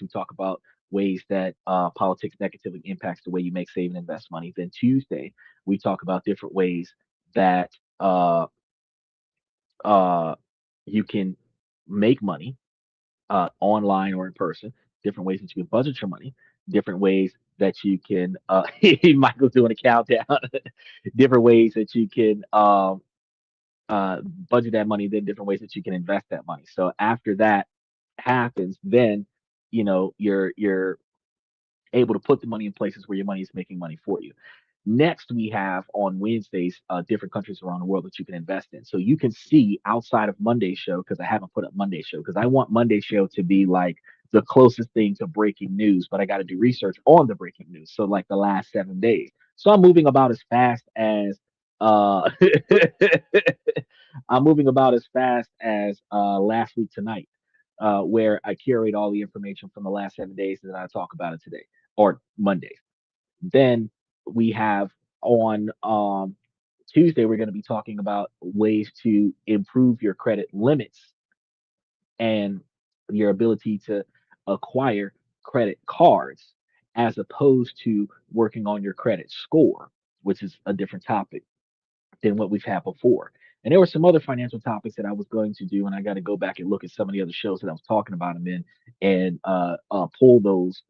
we talk about ways that politics negatively impacts the way you make, save, and invest money. Then Tuesday, we talk about different ways that uh, you can make money online or in person, different ways that you can budget your money, different ways that you can, Michael's doing a countdown, different ways that you can budget that money, then different ways that you can invest that money. So after that happens, then you're able to put the money in places where your money is making money for you. Next, we have on Wednesdays different countries around the world that you can invest in. So you can see outside of Monday's show, because I haven't put up Monday's show, because I want Monday's show to be like the closest thing to breaking news, but I got to do research on the breaking news. So like the last 7 days. So I'm moving about as fast as uh I'm moving about as fast as last week tonight, where I curate all the information from the last 7 days and then I talk about it today or Monday. Then we have on Tuesday, we're going to be talking about ways to improve your credit limits and your ability to acquire credit cards as opposed to working on your credit score, which is a different topic than what we've had before. And there were some other financial topics that I was going to do, and I got to go back and look at some of the other shows that I was talking about them in and pull those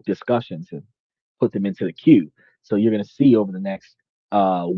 discussions and put them into the queue. So you're going to see over the next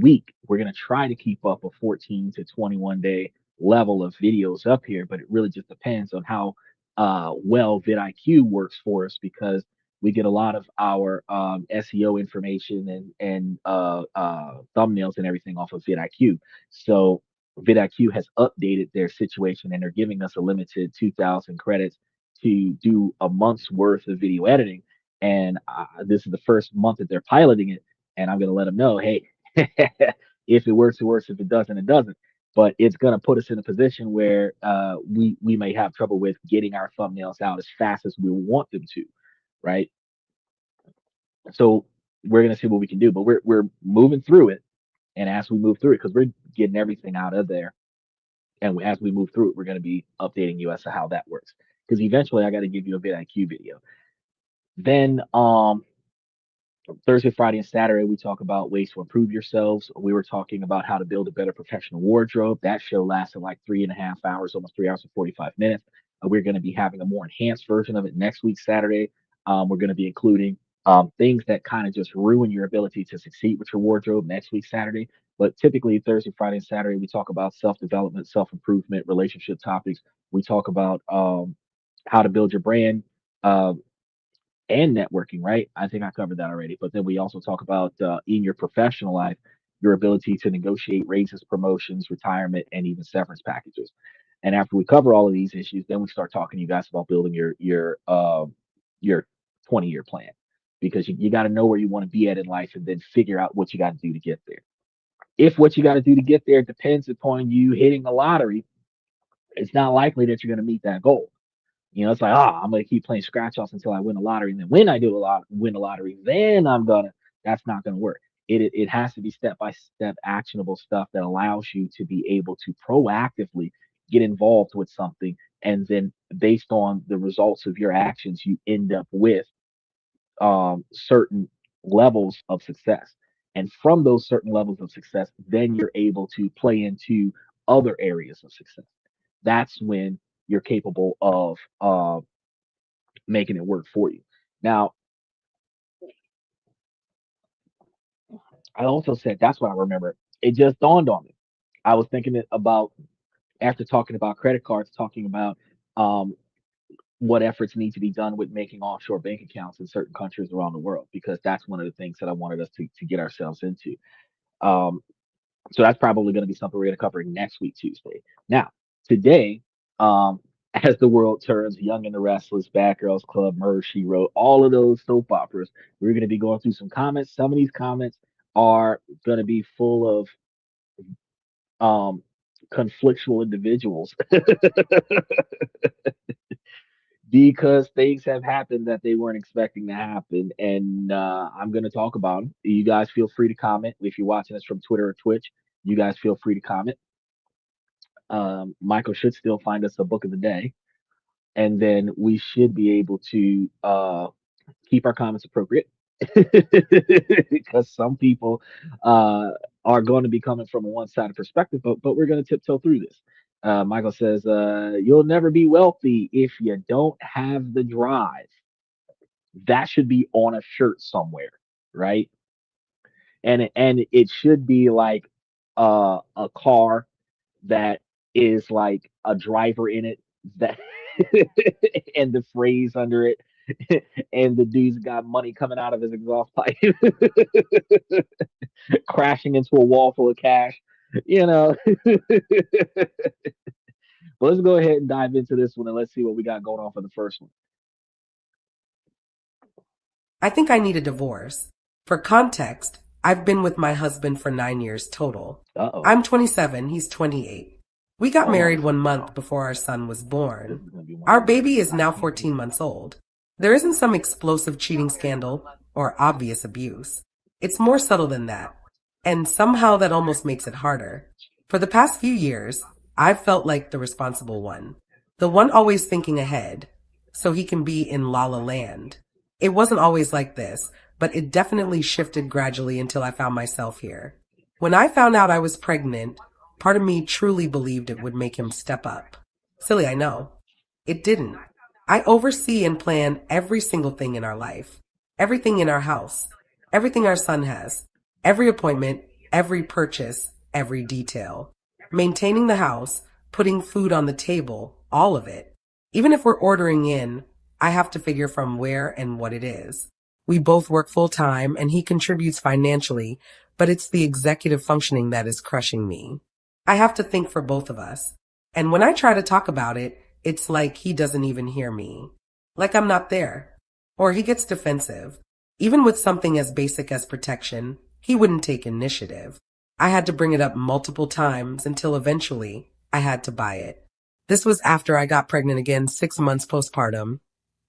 week, we're going to try to keep up a 14 to 21 day level of videos up here, but it really just depends on how well vidIQ works for us because we get a lot of our SEO information and thumbnails and everything off of vidIQ. So vidIQ has updated their situation and they're giving us a limited 2,000 credits to do a month's worth of video editing and this is the first month that they're piloting it, and I'm going to let them know, hey, if it works, it works. If it doesn't, it doesn't. But it's going to put us in a position where we may have trouble with getting our thumbnails out as fast as we want them to, right? So we're going to see what we can do, but we're moving through it, and as we move through it, because we're getting everything out of there, and as we move through it, we're going to be updating you as to how that works. Because eventually, I got to give you a vidIQ video. Then Thursday, Friday, and Saturday, we talk about ways to improve yourselves. We were talking about how to build a better professional wardrobe. That show lasted like 3.5 hours, almost 3 hours and 45 minutes. We're going to be having a more enhanced version of it next week, Saturday. We're going to be including things that kind of just ruin your ability to succeed with your wardrobe next week, Saturday. But typically, Thursday, Friday, and Saturday, we talk about self development, self improvement, relationship topics. We talk about how to build your brand. And networking, right? I think I covered that already. But then we also talk about in your professional life, your ability to negotiate raises, promotions, retirement, and even severance packages. And after we cover all of these issues, then we start talking to you guys about building your 20-year plan because you got to know where you want to be at in life and then figure out what you got to do to get there. If what you got to do to get there depends upon you hitting the lottery, it's not likely that you're going to meet that goal. It's like, I'm gonna keep playing scratch offs until I win a lottery, and then when I do win a lottery, then I'm gonna. That's not gonna work. It has to be step by step, actionable stuff that allows you to be able to proactively get involved with something, and then based on the results of your actions, you end up with certain levels of success. And from those certain levels of success, then you're able to play into other areas of success. That's when you're capable of making it work for you. Now, I also said that's what I remember. It just dawned on me. I was thinking about after talking about credit cards, talking about um, what efforts need to be done with making offshore bank accounts in certain countries around the world, because that's one of the things that I wanted us to get ourselves into. Um, so that's probably going to be something we're going to cover next week, Tuesday. Now, today, um, as the world turns, Young and the Restless, Bad Girls Club, Murder She Wrote, all of those soap operas, we're going to be going through some comments. Some of these comments are going to be full of um, conflictual individuals because things have happened that they weren't expecting to happen. And I'm going to talk about them. You guys feel free to comment. If you're watching us from Twitter or Twitch, you guys feel free to comment. Michael should still find us a book of the day. and then we should be able to keep our comments appropriate because some people uh, are going to be coming from a one-sided perspective, but we're going to tiptoe through this. Michael says, "You'll never be wealthy if you don't have the drive." That should be on a shirt somewhere, right? And it should be like a car that is like a driver in it that and the phrase under it and the dude's got money coming out of his exhaust pipe crashing into a wall full of cash, you know. But let's go ahead and dive into this one and let's see what we got going on for the first one. I think I need a divorce. For context, I've been with my husband for 9 years total. Uh-oh. I'm 27, he's 28. We got Hold on married a one second month now. before our son was This born. is gonna be one of Our those baby is I now can't 14 wait. months old. There isn't some explosive cheating scandal or obvious abuse. It's more subtle than that. And somehow that almost makes it harder. For the past few years, I've felt like the responsible one. The one always thinking ahead, so he can be in La La Land. It wasn't always like this, but it definitely shifted gradually until I found myself here. When I found out I was pregnant, part of me truly believed it would make him step up. Silly, I know. It didn't. I oversee and plan every single thing in our life, everything in our house, everything our son has, every appointment, every purchase, every detail. Maintaining the house, putting food on the table, all of it. Even if we're ordering in, I have to figure from where and what it is. We both work full time and he contributes financially, but it's the executive functioning that is crushing me. I have to think for both of us. And when I try to talk about it, it's like he doesn't even hear me. Like I'm not there. Or he gets defensive. Even with something as basic as protection, he wouldn't take initiative. I had to bring it up multiple times until eventually I had to buy it. This was after I got pregnant again 6 months postpartum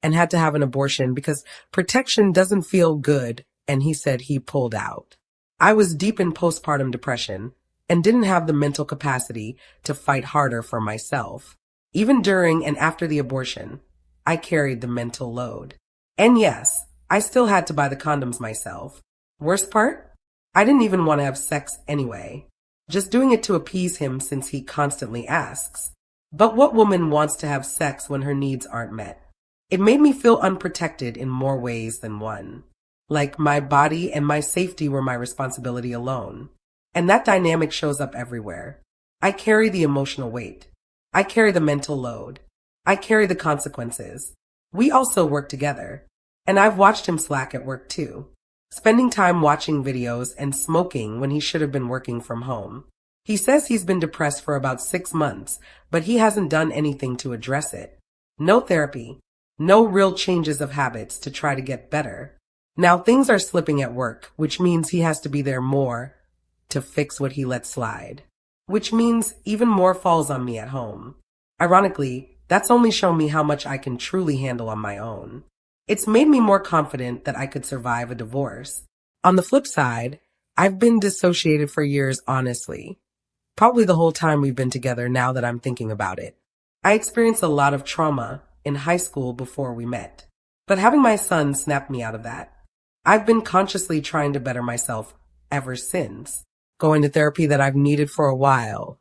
and had to have an abortion because protection doesn't feel good, and he said he pulled out. I was deep in postpartum depression and didn't have the mental capacity to fight harder for myself. Even during and after the abortion, I carried the mental load. And yes, I still had to buy the condoms myself. Worst part? I didn't even want to have sex anyway. Just doing it to appease him since he constantly asks. But what woman wants to have sex when her needs aren't met? It made me feel unprotected in more ways than one. Like my body and my safety were my responsibility alone. And that dynamic shows up everywhere. I carry the emotional weight. I carry the mental load. I carry the consequences. We also work together. And I've watched him slack at work too. Spending time watching videos and smoking when he should have been working from home. He says he's been depressed for about 6 months, but he hasn't done anything to address it. No therapy. No real changes of habits to try to get better. Now things are slipping at work, which means he has to be there more to fix what he let slide. Which means even more falls on me at home. Ironically, that's only shown me how much I can truly handle on my own. It's made me more confident that I could survive a divorce. On the flip side, I've been dissociated for years, honestly. Probably the whole time we've been together now that I'm thinking about it. I experienced a lot of trauma in high school before we met. But having my son snapped me out of that. I've been consciously trying to better myself ever since. Going to therapy that I've needed for a while.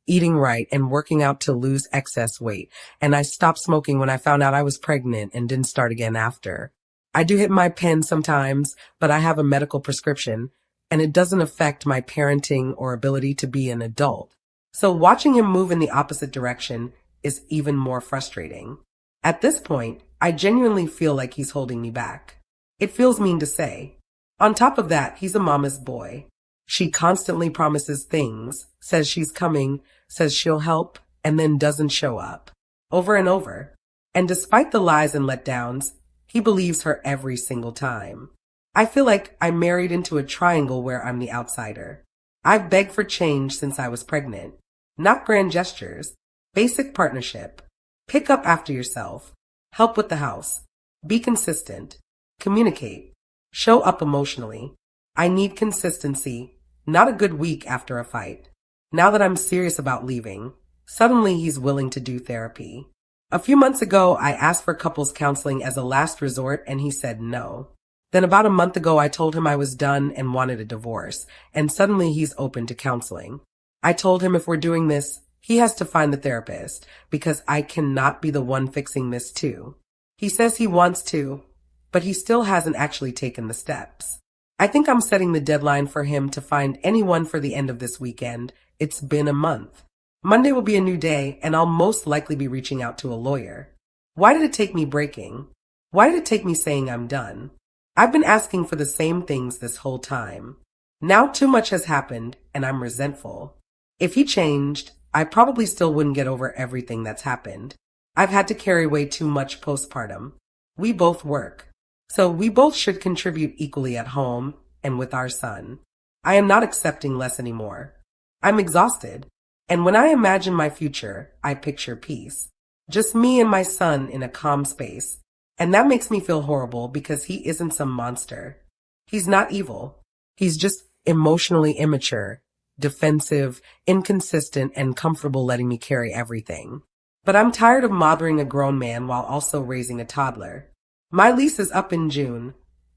Eating right and working out to lose excess weight. And I stopped smoking when I found out I was pregnant and didn't start again after. I do hit my pen sometimes, but I have a medical prescription, and it doesn't affect my parenting or ability to be an adult. So watching him move in the opposite direction is even more frustrating. At this point, I genuinely feel like he's holding me back. It feels mean to say. On top of that, he's a mama's boy. She constantly promises things, says she's coming, says she'll help, and then doesn't show up. Over and over. And despite the lies and letdowns, he believes her every single time. I feel like I'm married into a triangle where I'm the outsider. I've begged for change since I was pregnant. Not grand gestures. Basic partnership. Pick up after yourself. Help with the house. Be consistent. Communicate. Show up emotionally. I need consistency, not a good week after a fight. Now that I'm serious about leaving, suddenly he's willing to do therapy. A few months ago, I asked for couples counseling as a last resort and he said no. Then about a month ago, I told him I was done and wanted a divorce, and suddenly he's open to counseling. I told him if we're doing this, he has to find the therapist because I cannot be the one fixing this too. He says he wants to, but he still hasn't actually taken the steps. I think I'm setting the deadline for him to find anyone for the end of this weekend. It's been a month. Monday will be a new day, and I'll most likely be reaching out to a lawyer. Why did it take me breaking? Why did it take me saying I'm done? I've been asking for the same things this whole time. Now too much has happened, and I'm resentful. If he changed, I probably still wouldn't get over everything that's happened. I've had to carry way too much postpartum. We both work, so we both should contribute equally at home and with our son. I am not accepting less anymore. I'm exhausted. And when I imagine my future, I picture peace. Just me and my son in a calm space. And that makes me feel horrible because he isn't some monster. He's not evil. He's just emotionally immature, defensive, inconsistent, and comfortable letting me carry everything. But I'm tired of mothering a grown man while also raising a toddler. My lease is up in June,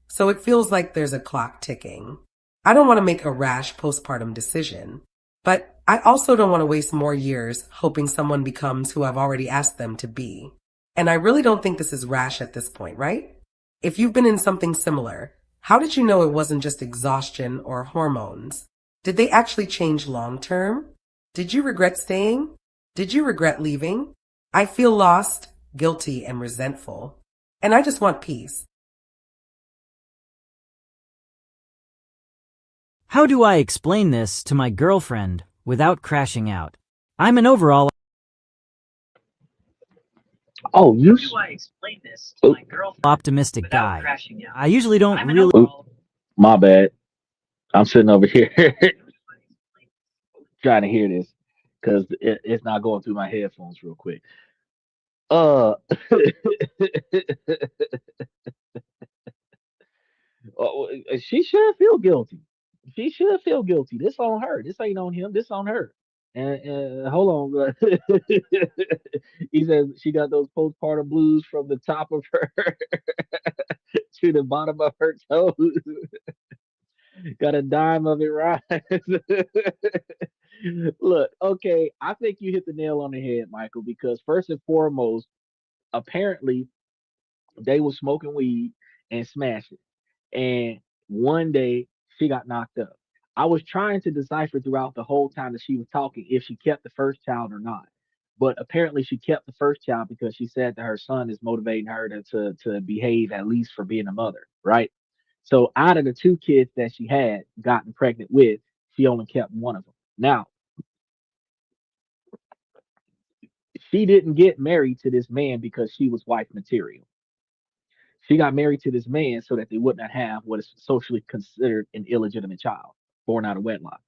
so it feels like there's a clock ticking. I don't want to make a rash postpartum decision. But I also don't want to waste more years hoping someone becomes who I've already asked them to be. And I really don't think this is rash at this point, right? If you've been in something similar, how did you know it wasn't just exhaustion or hormones? Did they actually change long term? Did you regret staying? Did you regret leaving? I feel lost, guilty, and resentful. And I just want peace. How do I explain this to my girlfriend without crashing out? I'm an overall Oh, you. Oh, optimistic guy. I usually don't really oh, my bad. I'm sitting over here trying to hear this because it's not going through my headphones real quick. Uh, she should feel guilty. She should feel guilty. This on her. This ain't on him. This on her. And hold on, he says she got those postpartum blues from the top of her to the bottom of her toes. Got a dime of it right. Look, okay, I think you hit the nail on the head, Michael, because first and foremost, apparently they were smoking weed and smashing. And one day she got knocked up. I was trying to decipher throughout the whole time that she was talking if she kept the first child or not. But apparently she kept the first child because she said that her son is motivating her to behave at least for being a mother, right? So out of the two kids that she had gotten pregnant with, she only kept one of them. Now, she didn't get married to this man because she was wife material. She got married to this man so that they would not have what is socially considered an illegitimate child born out of wedlock.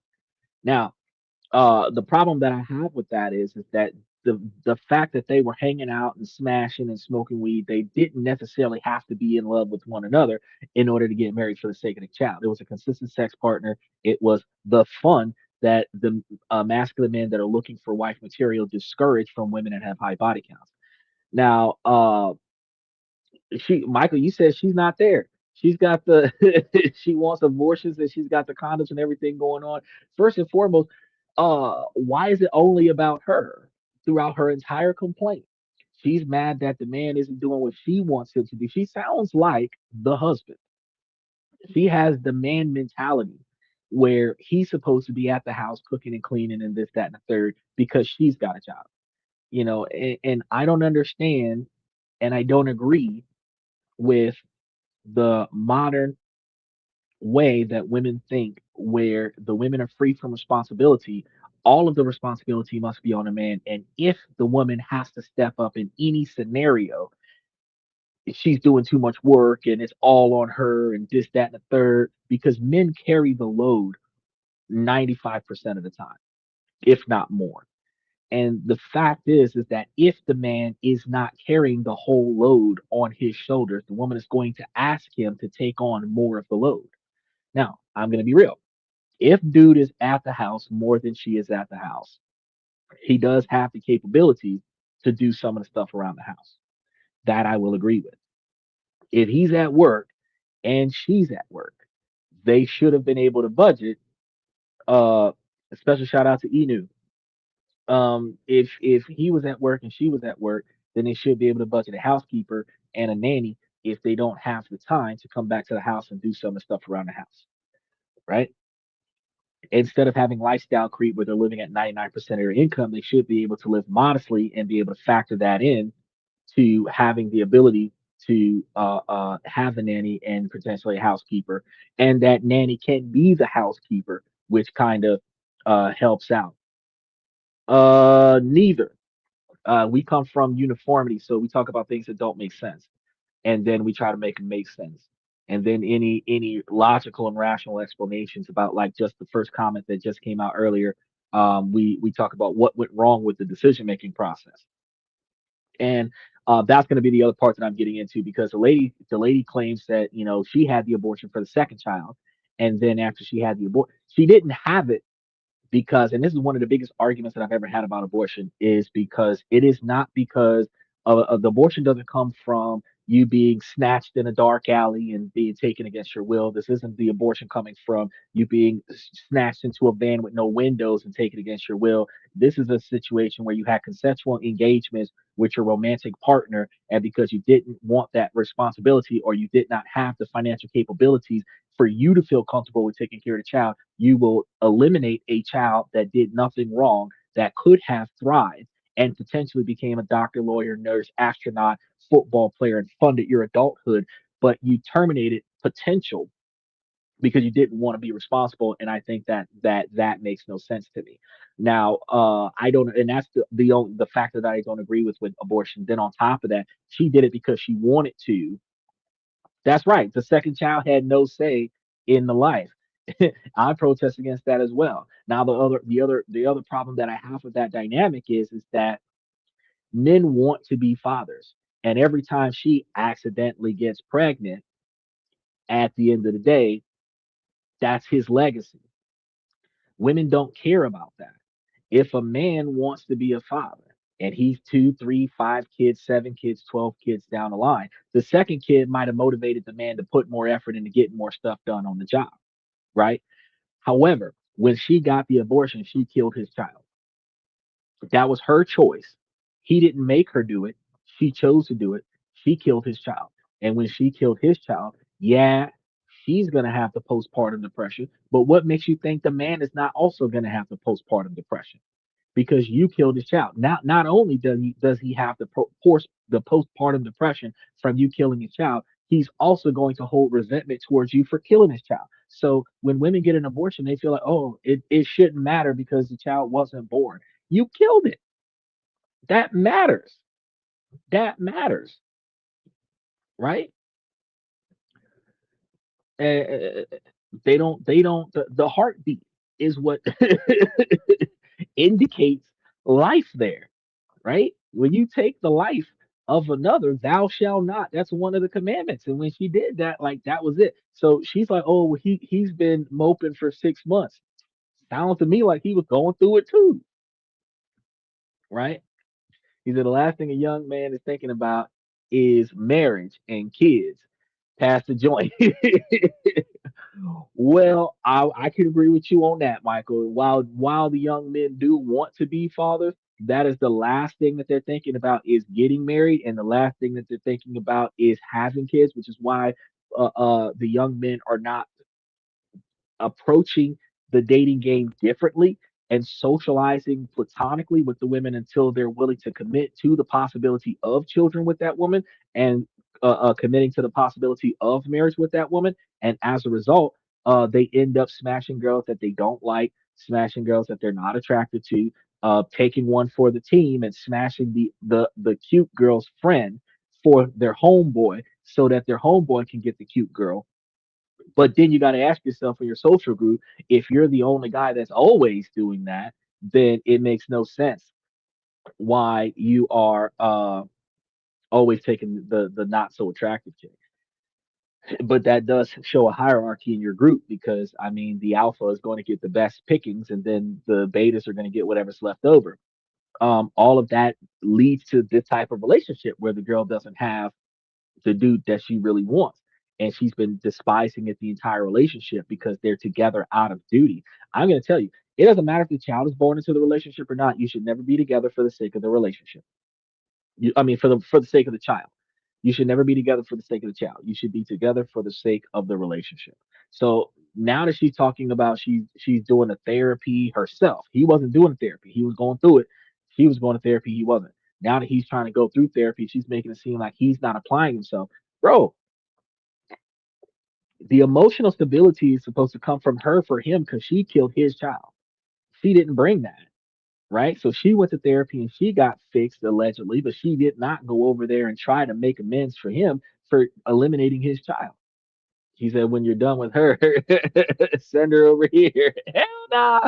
Now, the problem that I have with that is that the fact that they were hanging out and smashing and smoking weed, they didn't necessarily have to be in love with one another in order to get married for the sake of the child. It was a consistent sex partner. It was the fun that the masculine men that are looking for wife material discourage from women that have high body counts. Now, she Michael, you said she's not there. She's got the she wants abortions and she's got the condoms and everything going on. First and foremost, why is it only about her throughout her entire complaint? She's mad that the man isn't doing what she wants him to do. She sounds like the husband. She has the man mentality where he's supposed to be at the house cooking and cleaning and this, that, and the third because she's got a job. And I don't understand and I don't agree with the modern way that women think, where the women are free from responsibility. All of the responsibility must be on a man. And if the woman has to step up in any scenario, she's doing too much work and it's all on her and this, that, and the third, because men carry the load 95% of the time, if not more. And the fact is that if the man is not carrying the whole load on his shoulders, the woman is going to ask him to take on more of the load. Now, I'm going to be real. If dude is at the house more than she is at the house, he does have the capability to do some of the stuff around the house. That I will agree with. If he's at work and she's at work, they should have been able to budget. A special shout out to Enu. If he was at work and she was at work, then they should be able to budget a housekeeper and a nanny if they don't have the time to come back to the house and do some of the stuff around the house, right? Instead of having lifestyle creep where they're living at 99% of their income, they should be able to live modestly and be able to factor that in to having the ability to have a nanny and potentially a housekeeper, and that nanny can be the housekeeper, which kind of helps out. Neither. We come from uniformity, so we talk about things that don't make sense, and then we try to make them make sense. And then any logical and rational explanations about like just the first comment that just came out earlier, we talk about what went wrong with the decision making process, and that's going to be the other part that I'm getting into because the lady claims that she had the abortion for the second child, and then after she had the abortion, she didn't have it because, and this is one of the biggest arguments that I've ever had about abortion, is because it is not because the abortion doesn't come from you being snatched in a dark alley and being taken against your will. This isn't the abortion coming from you being snatched into a van with no windows and taken against your will. This is a situation where you had consensual engagements with your romantic partner, and because you didn't want that responsibility or you did not have the financial capabilities for you to feel comfortable with taking care of the child, you will eliminate a child that did nothing wrong, that could have thrived and potentially became a doctor, lawyer, nurse, astronaut, football player, and funded your adulthood. But you terminated potential because you didn't want to be responsible. And I think that makes no sense to me. Now, I don't, and that's the factor that I don't agree with abortion. Then on top of that, she did it because she wanted to. That's right. The second child had no say in the life. I protest against that as well. Now, the other problem that I have with that dynamic is that men want to be fathers, and every time she accidentally gets pregnant, at the end of the day, that's his legacy. Women don't care about that. If a man wants to be a father and he's two, three, 5 kids, 7 kids, 12 kids down the line, the second kid might have motivated the man to put more effort into getting more stuff done on the job, right? However, when she got the abortion, she killed his child. That was her choice. He didn't make her do it. She chose to do it. She killed his child. And when she killed his child, yeah, she's going to have the postpartum depression. But what makes you think the man is not also going to have the postpartum depression? Because you killed his child. Not only does he have the postpartum depression from you killing his child, he's also going to hold resentment towards you for killing his child. So when women get an abortion, they feel like, oh, it shouldn't matter because the child wasn't born. You killed it. That matters. That matters, right? Uh, they don't the heartbeat is what indicates life there, right? When you take the life of another, thou shalt not. That's one of the commandments. And when she did that, like that was it. So she's like, oh, well, he's been moping for 6 months. Sounds to me like he was going through it too, right? He said the last thing a young man is thinking about is marriage and kids. Pass the joint. Well, I can agree with you on that, Michael. While the young men do want to be fathers, that is the last thing that they're thinking about is getting married, and the last thing that they're thinking about is having kids, which is why the young men are not approaching the dating game differently and socializing platonically with the women until they're willing to commit to the possibility of children with that woman and committing to the possibility of marriage with that woman. And as a result, they end up smashing girls that they don't like, smashing girls that they're not attracted to, taking one for the team and smashing the cute girl's friend for their homeboy so that their homeboy can get the cute girl. But then you got to ask yourself in your social group, if you're the only guy that's always doing that, then it makes no sense why you are always taking the not so attractive chick. But that does show a hierarchy in your group because I mean the alpha is going to get the best pickings and then the betas are going to get whatever's left over. all of that leads to this type of relationship where the girl doesn't have the dude that she really wants. And she's been despising it the entire relationship because they're together out of duty. I'm going to tell you, it doesn't matter if the child is born into the relationship or not. You should never be together for the sake of the relationship. I mean, for the sake of the child. You should never be together for the sake of the child. You should be together for the sake of the relationship. So now that she's talking about she's doing the therapy herself. He wasn't doing the therapy. He was going through it. She was going to therapy. He wasn't. Now that he's trying to go through therapy, she's making it seem like he's not applying himself. Bro, the emotional stability is supposed to come from her for him because she killed his child. She didn't bring that, right? So she went to therapy and she got fixed allegedly, but she did not go over there and try to make amends for him for eliminating his child. He said, when you're done with her, send her over here. Hell no.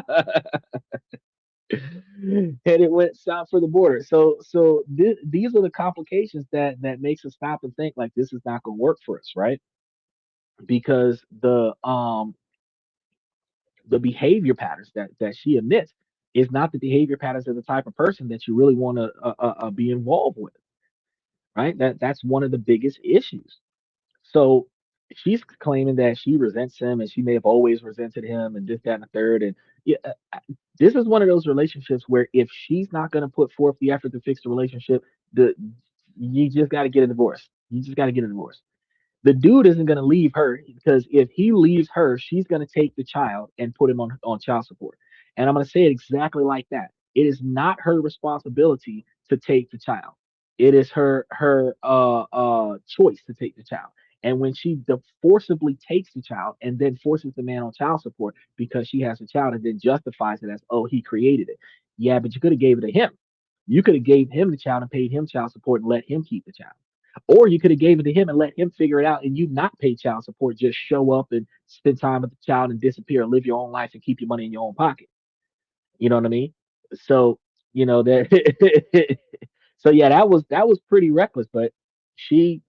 And it went south for the border. So these are the complications that makes us stop and think like this is not going to work for us, right? Because the behavior patterns that she admits is not the behavior patterns of the type of person that you really want to be involved with, right? That's one of the biggest issues. So she's claiming that she resents him and she may have always resented him and this, that, and the third. And yeah, this is one of those relationships where if she's not going to put forth the effort to fix the relationship, the you just got to get a divorce. You just got to get a divorce. The dude isn't going to leave her because if he leaves her, she's going to take the child and put him on child support. And I'm going to say it exactly like that. It is not her responsibility to take the child. It is her choice to take the child. And when she forcibly takes the child and then forces the man on child support because she has a child and then justifies it as, oh, he created it. Yeah, but you could have gave it to him. You could have gave him the child and paid him child support and let him keep the child. Or you could have gave it to him and let him figure it out and you not pay child support, just show up and spend time with the child and disappear and live your own life and keep your money in your own pocket. You know what I mean? So, that so yeah, that was pretty reckless, but she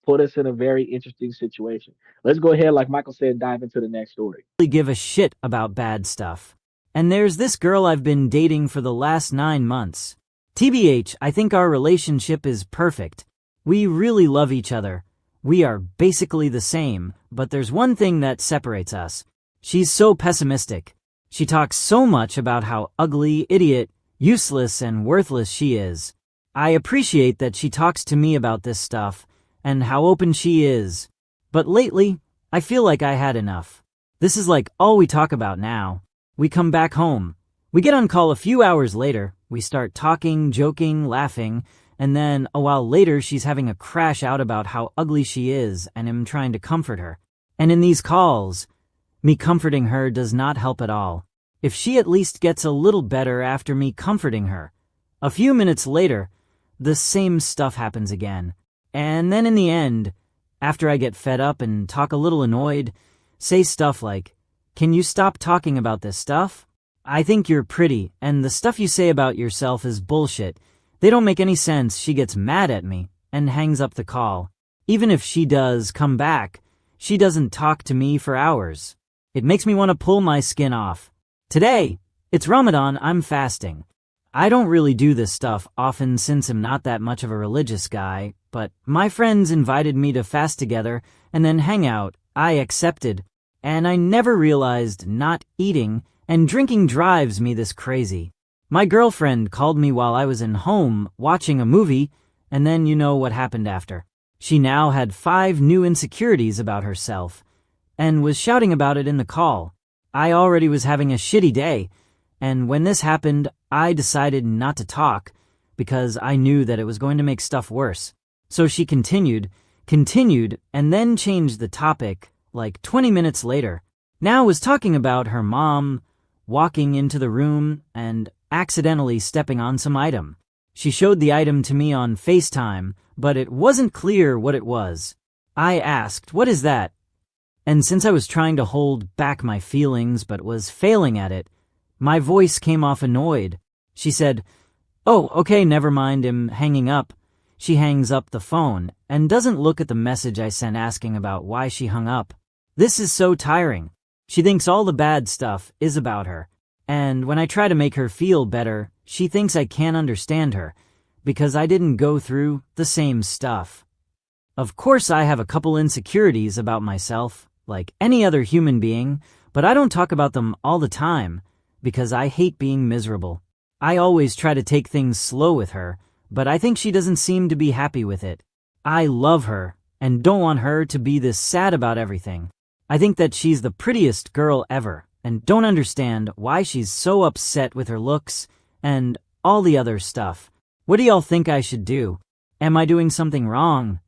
put us in a very interesting situation. Let's go ahead, like Michael said, dive into the next story. Really give a shit about bad stuff. And there's this girl I've been dating for the last 9 months. TBH, I think our relationship is perfect. We really love each other. We are basically the same, but there's one thing that separates us. She's so pessimistic. She talks so much about how ugly, idiot, useless, and worthless she is. I appreciate that she talks to me about this stuff and how open she is. But lately, I feel like I had enough. This is like all we talk about now. We come back home. We get on call a few hours later. We start talking, joking, laughing, and then a while later she's having a crash out about how ugly she is and I'm trying to comfort her. And in these calls, me comforting her does not help at all. If she at least gets a little better after me comforting her. A few minutes later, the same stuff happens again. And then in the end, after I get fed up and talk a little annoyed, say stuff like, "Can you stop talking about this stuff? I think you're pretty, and the stuff you say about yourself is bullshit. They don't make any sense." She gets mad at me and hangs up the call. Even if she does come back, she doesn't talk to me for hours. It makes me want to pull my skin off. Today, it's Ramadan, I'm fasting. I don't really do this stuff often since I'm not that much of a religious guy, but my friends invited me to fast together and then hang out. I accepted, and I never realized not eating and drinking drives me this crazy. My girlfriend called me while I was in home watching a movie, and then you know what happened after. She now had 5 new insecurities about herself, and was shouting about it in the call. I already was having a shitty day, and when this happened, I decided not to talk, because I knew that it was going to make stuff worse. So she continued, and then changed the topic, like 20 minutes later. Now was talking about her mom walking into the room and accidentally stepping on some item. She showed the item to me on FaceTime, but it wasn't clear what it was. I asked, "What is that?" And since I was trying to hold back my feelings but was failing at it, my voice came off annoyed. She said, "Oh, okay, never mind," I'm hanging up. She hangs up the phone and doesn't look at the message I sent asking about why she hung up. This is so tiring. She thinks all the bad stuff is about her, and when I try to make her feel better, She thinks I can't understand her because I didn't go through the same stuff. Of course, I have a couple insecurities about myself, like any other human being, but I don't talk about them all the time because I hate being miserable. I always try to take things slow with her, but I think she doesn't seem to be happy with it. I love her and don't want her to be this sad about everything. I think that she's the prettiest girl ever and don't understand why she's so upset with her looks and all the other stuff. What do y'all think I should do? Am I doing something wrong?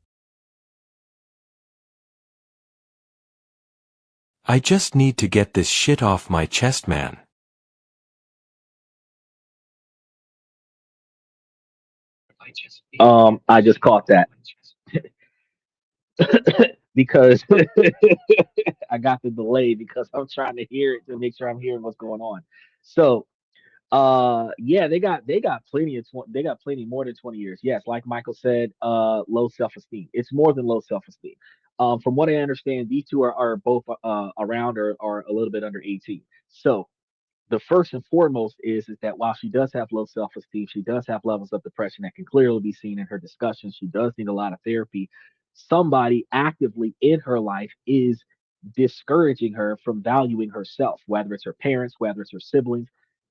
I just need to get this shit off my chest, man. I just caught that because I got the delay because I'm trying to hear it to make sure I'm hearing what's going on. So, yeah, they got plenty of they got plenty more than 20 years. Yes, like Michael said, low self-esteem. It's more than low self-esteem. From what I understand, these two are both around or a little bit under 18. So the first and foremost is that while she does have low self-esteem, she does have levels of depression that can clearly be seen in her discussions. She does need a lot of therapy. Somebody actively in her life is discouraging her from valuing herself, whether it's her parents, whether it's her siblings,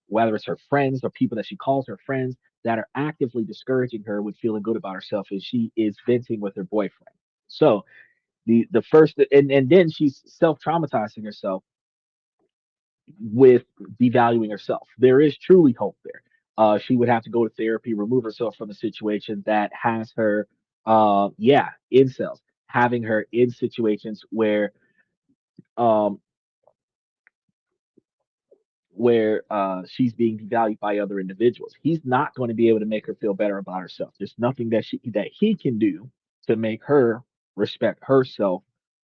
whether it's her friends or people that she calls her friends that are actively discouraging her with feeling good about herself as she is venting with her boyfriend. So the first and then she's self-traumatizing herself with devaluing herself. There is truly hope there. She would have to go to therapy, remove herself from the situation that has her, yeah, incels, having her in situations um, where she's being devalued by other individuals. He's not going to be able to make her feel better about herself. There's nothing that he can do to make her respect herself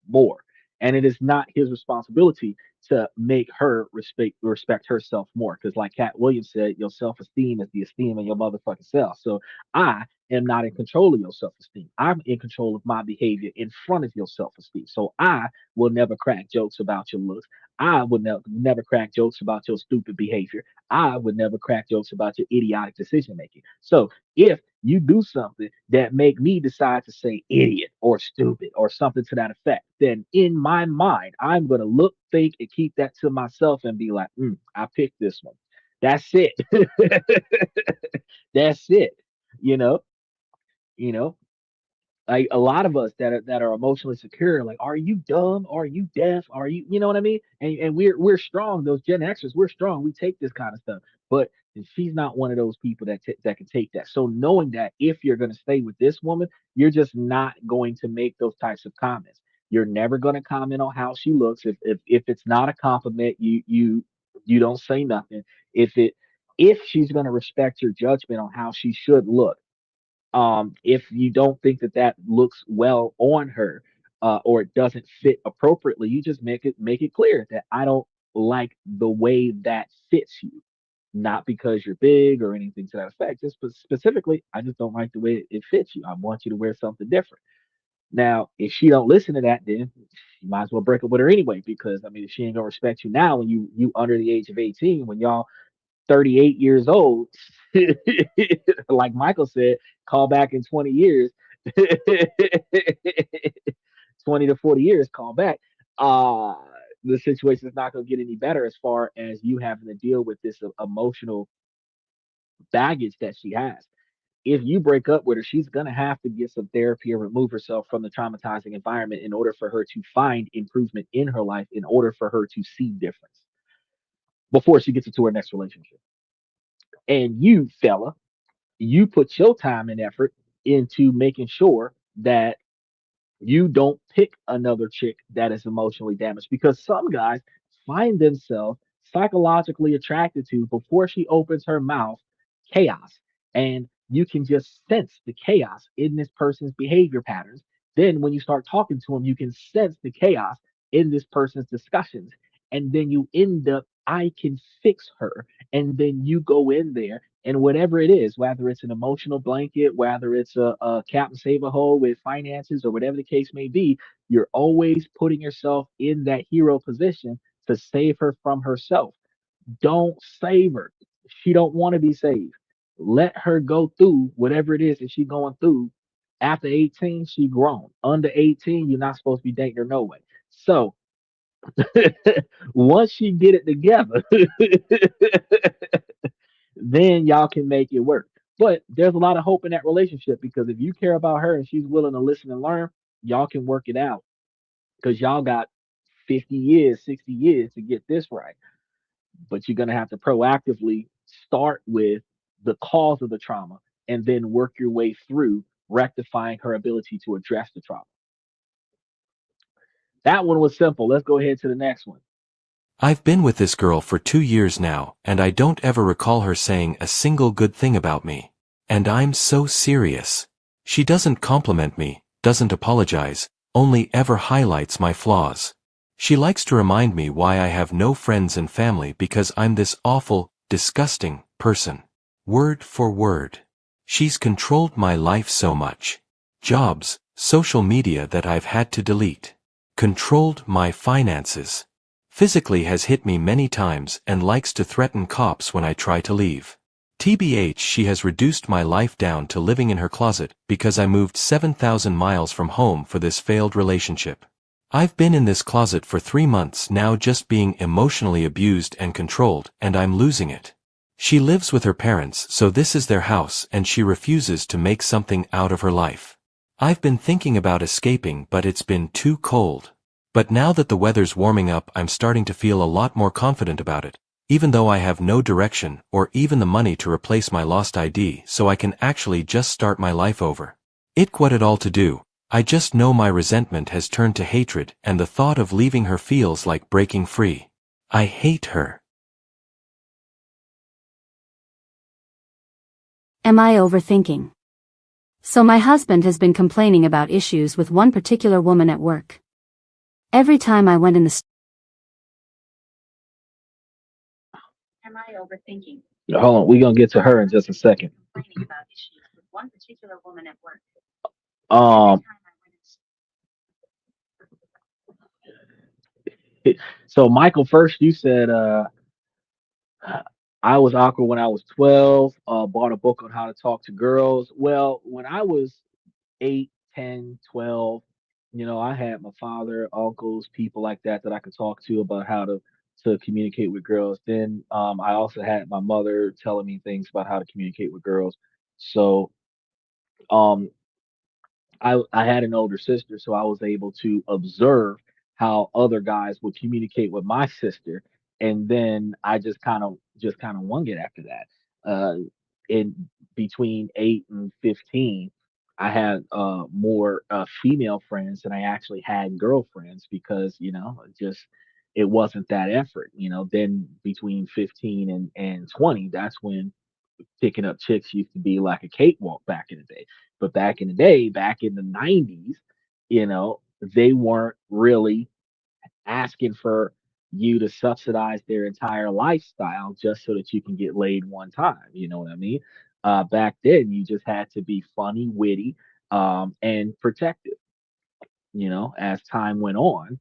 more. And it is not his responsibility to make her respect herself more. Because like Cat Williams said, your self-esteem is the esteem of your motherfucking self. So I am not in control of your self-esteem. I'm in control of my behavior in front of your self-esteem. So I will never crack jokes about your looks. I would never crack jokes about your stupid behavior. I would never crack jokes about your idiotic decision making. So if you do something that make me decide to say idiot or stupid or something to that effect, then in my mind, I'm gonna look, think, and keep that to myself and be like, I picked this one. That's it. That's it. You know, you know, like a lot of us that are emotionally secure, like, are you dumb? Are you deaf? Are you know what I mean? And we're strong. Those Gen Xers, we're strong. We take this kind of stuff. But she's not one of those people that can take that. So knowing that if you're going to stay with this woman, you're just not going to make those types of comments. You're never going to comment on how she looks. If it's not a compliment, you don't say nothing. If she's going to respect your judgment on how she should look, if you don't think that that looks well on her, or it doesn't fit appropriately, you just make it clear that I don't like the way that fits you, not because you're big or anything to that effect, just specifically I just don't like the way it fits you. I want you to wear something different. Now if she don't listen to that, then you might as well break up with her anyway, because I mean if she ain't gonna respect you now when you under the age of 18, when y'all 38 years old, like Michael said, call back in 20 years, 20 to 40 years, call back. Uh, the situation is not going to get any better as far as you having to deal with this emotional baggage that she has. If you break up with her, she's going to have to get some therapy or remove herself from the traumatizing environment in order for her to find improvement in her life, in order for her to see difference before she gets into her next relationship. And you, fella, you put your time and effort into making sure that you don't pick another chick that is emotionally damaged, because some guys find themselves psychologically attracted to, before she opens her mouth, chaos. And you can just sense the chaos in this person's behavior patterns. Then when you start talking to them, you can sense the chaos in this person's discussions. And then you end up, I can fix her. And then you go in there and whatever it is, whether it's an emotional blanket, whether it's a Captain Save a Hole with finances, or whatever the case may be, you're always putting yourself in that hero position to save her from herself. Don't save her. She don't want to be saved. Let her go through whatever it is that she's going through. After 18, she grown. Under 18, you're not supposed to be dating her no way. So once she get it together, then y'all can make it work. But there's a lot of hope in that relationship because if you care about her and she's willing to listen and learn, y'all can work it out because y'all got 50 years, 60 years to get this right. But you're going to have to proactively start with the cause of the trauma and then work your way through rectifying her ability to address the trauma. That one was simple. Let's go ahead to the next one. I've been with this girl for 2 years now, and I don't ever recall her saying a single good thing about me. And I'm so serious. She doesn't compliment me, doesn't apologize, only ever highlights my flaws. She likes to remind me why I have no friends and family because I'm this awful, disgusting person. Word for word. She's controlled my life so much. Jobs, social media that I've had to delete. Controlled my finances. Physically has hit me many times and likes to threaten cops when I try to leave. TBH, she has reduced my life down to living in her closet because I moved 7,000 miles from home for this failed relationship. I've been in this closet for 3 months now just being emotionally abused and controlled, and I'm losing it. She lives with her parents, so this is their house, and she refuses to make something out of her life. I've been thinking about escaping, but it's been too cold. But now that the weather's warming up, I'm starting to feel a lot more confident about it, even though I have no direction or even the money to replace my lost ID so I can actually just start my life over. What it all to do. I just know my resentment has turned to hatred and the thought of leaving her feels like breaking free. I hate her. Am I overthinking? So my husband has been complaining about issues with one particular woman at work. Every time I went in the Am I overthinking? Hold on, we're gonna get to her in just a second. Complaining about issues with one particular woman at work. Every Um, time I went so Michael, first you said I was awkward when I was 12, bought a book on how to talk to girls. Well, when I was 8, 10, 12, I had my father, uncles, people like that that I could talk to about how to communicate with girls. Then I also had my mother telling me things about how to communicate with girls. So um, I had an older sister, so I was able to observe how other guys would communicate with my sister, and then I just kind of wung it after that. In between 8 and 15, I had more female friends than I actually had girlfriends because it wasn't that effort. Then between 15 and 20, that's when picking up chicks used to be like a cakewalk back in the day. But back in the day, back in the 90s, they weren't really asking for you to subsidize their entire lifestyle just so that you can get laid one time. You know what I mean? Back then, you just had to be funny, witty, and protective. As time went on,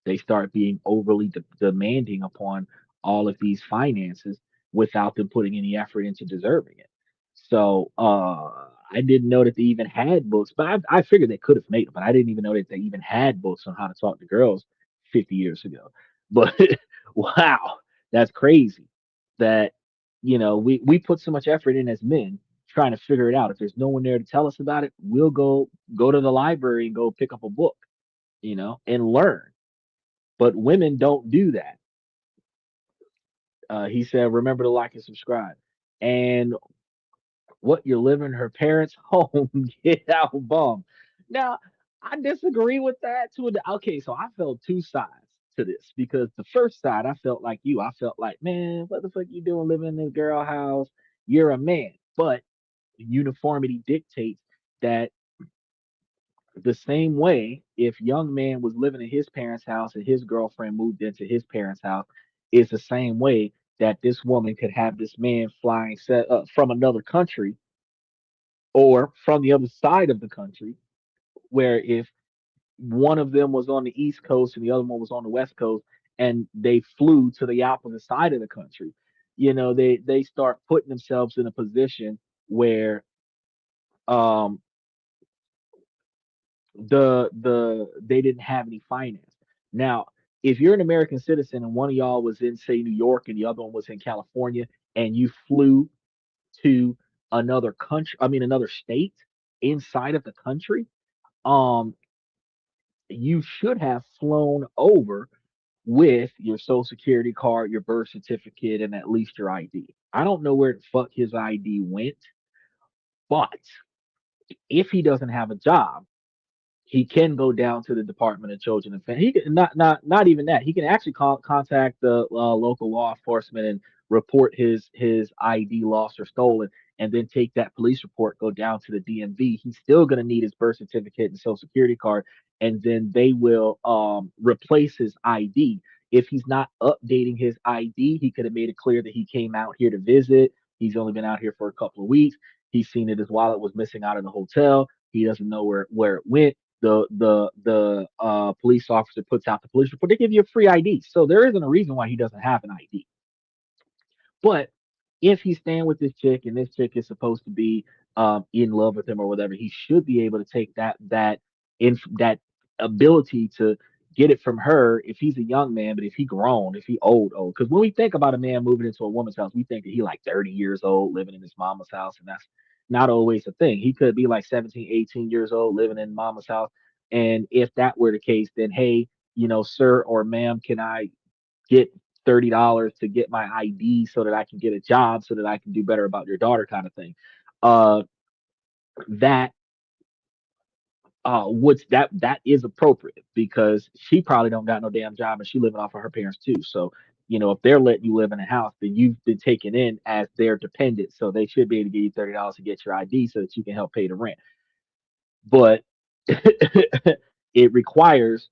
they start being overly demanding upon all of these finances without them putting any effort into deserving it. So I didn't know that they even had books, but I figured they could have made them, but I didn't even know that they even had books on how to talk to girls 50 years ago. But wow, that's crazy that we put so much effort in as men trying to figure it out. If there's no one there to tell us about it, we'll go to the library and go pick up a book, and learn, but women don't do that. He said, remember to like and subscribe. And what, you're living in her parents' home, get out bum. Now, I disagree with that too. Okay, so I felt two sides to this because the first side, I felt like you. I felt like, man, what the fuck you doing living in this girl house? You're a man. But uniformity dictates that the same way, if young man was living in his parents' house and his girlfriend moved into his parents' house, is the same way that this woman could have this man flying set up from another country or from the other side of the country, where if one of them was on the East Coast and the other one was on the West Coast, and they flew to the opposite side of the country. they start putting themselves in a position where um they didn't have any finance. Now, if you're an American citizen and one of y'all was in, say, New York and the other one was in California, and you flew to another country, I mean another state inside of the country, um, you should have flown over with your social security card, your birth certificate, and at least your ID. I don't know where the fuck his ID went, but if he doesn't have a job, he can go down to the Department of Children and Family. He can not even that. He can actually contact the local law enforcement and report his ID lost or stolen, and then take that police report, go down to the DMV. He's still going to need his birth certificate and social security card, and then they will replace his ID. If he's not updating his ID, he could have made it clear that he came out here to visit. He's only been out here for a couple of weeks. He's seen that his wallet was missing out of the hotel. He doesn't know where it went. The police officer puts out the police report. They give you a free ID, so there isn't a reason why he doesn't have an ID. But if he's staying with this chick and this chick is supposed to be in love with him or whatever, he should be able to take that ability to get it from her if he's a young man. But if he grown, if he old, because when we think about a man moving into a woman's house, we think that he like 30 years old living in his mama's house, and that's not always a thing. He could be like 17, 18 years old living in mama's house. And if that were the case, then hey, sir or ma'am, can I get $30 to get my ID so that I can get a job so that I can do better about your daughter, kind of thing. Uh, that what's that is appropriate because she probably don't got no damn job and she living off of her parents too. So if they're letting you live in a house, then you've been taken in as their dependent. So they should be able to give you $30 to get your ID so that you can help pay the rent. But it requires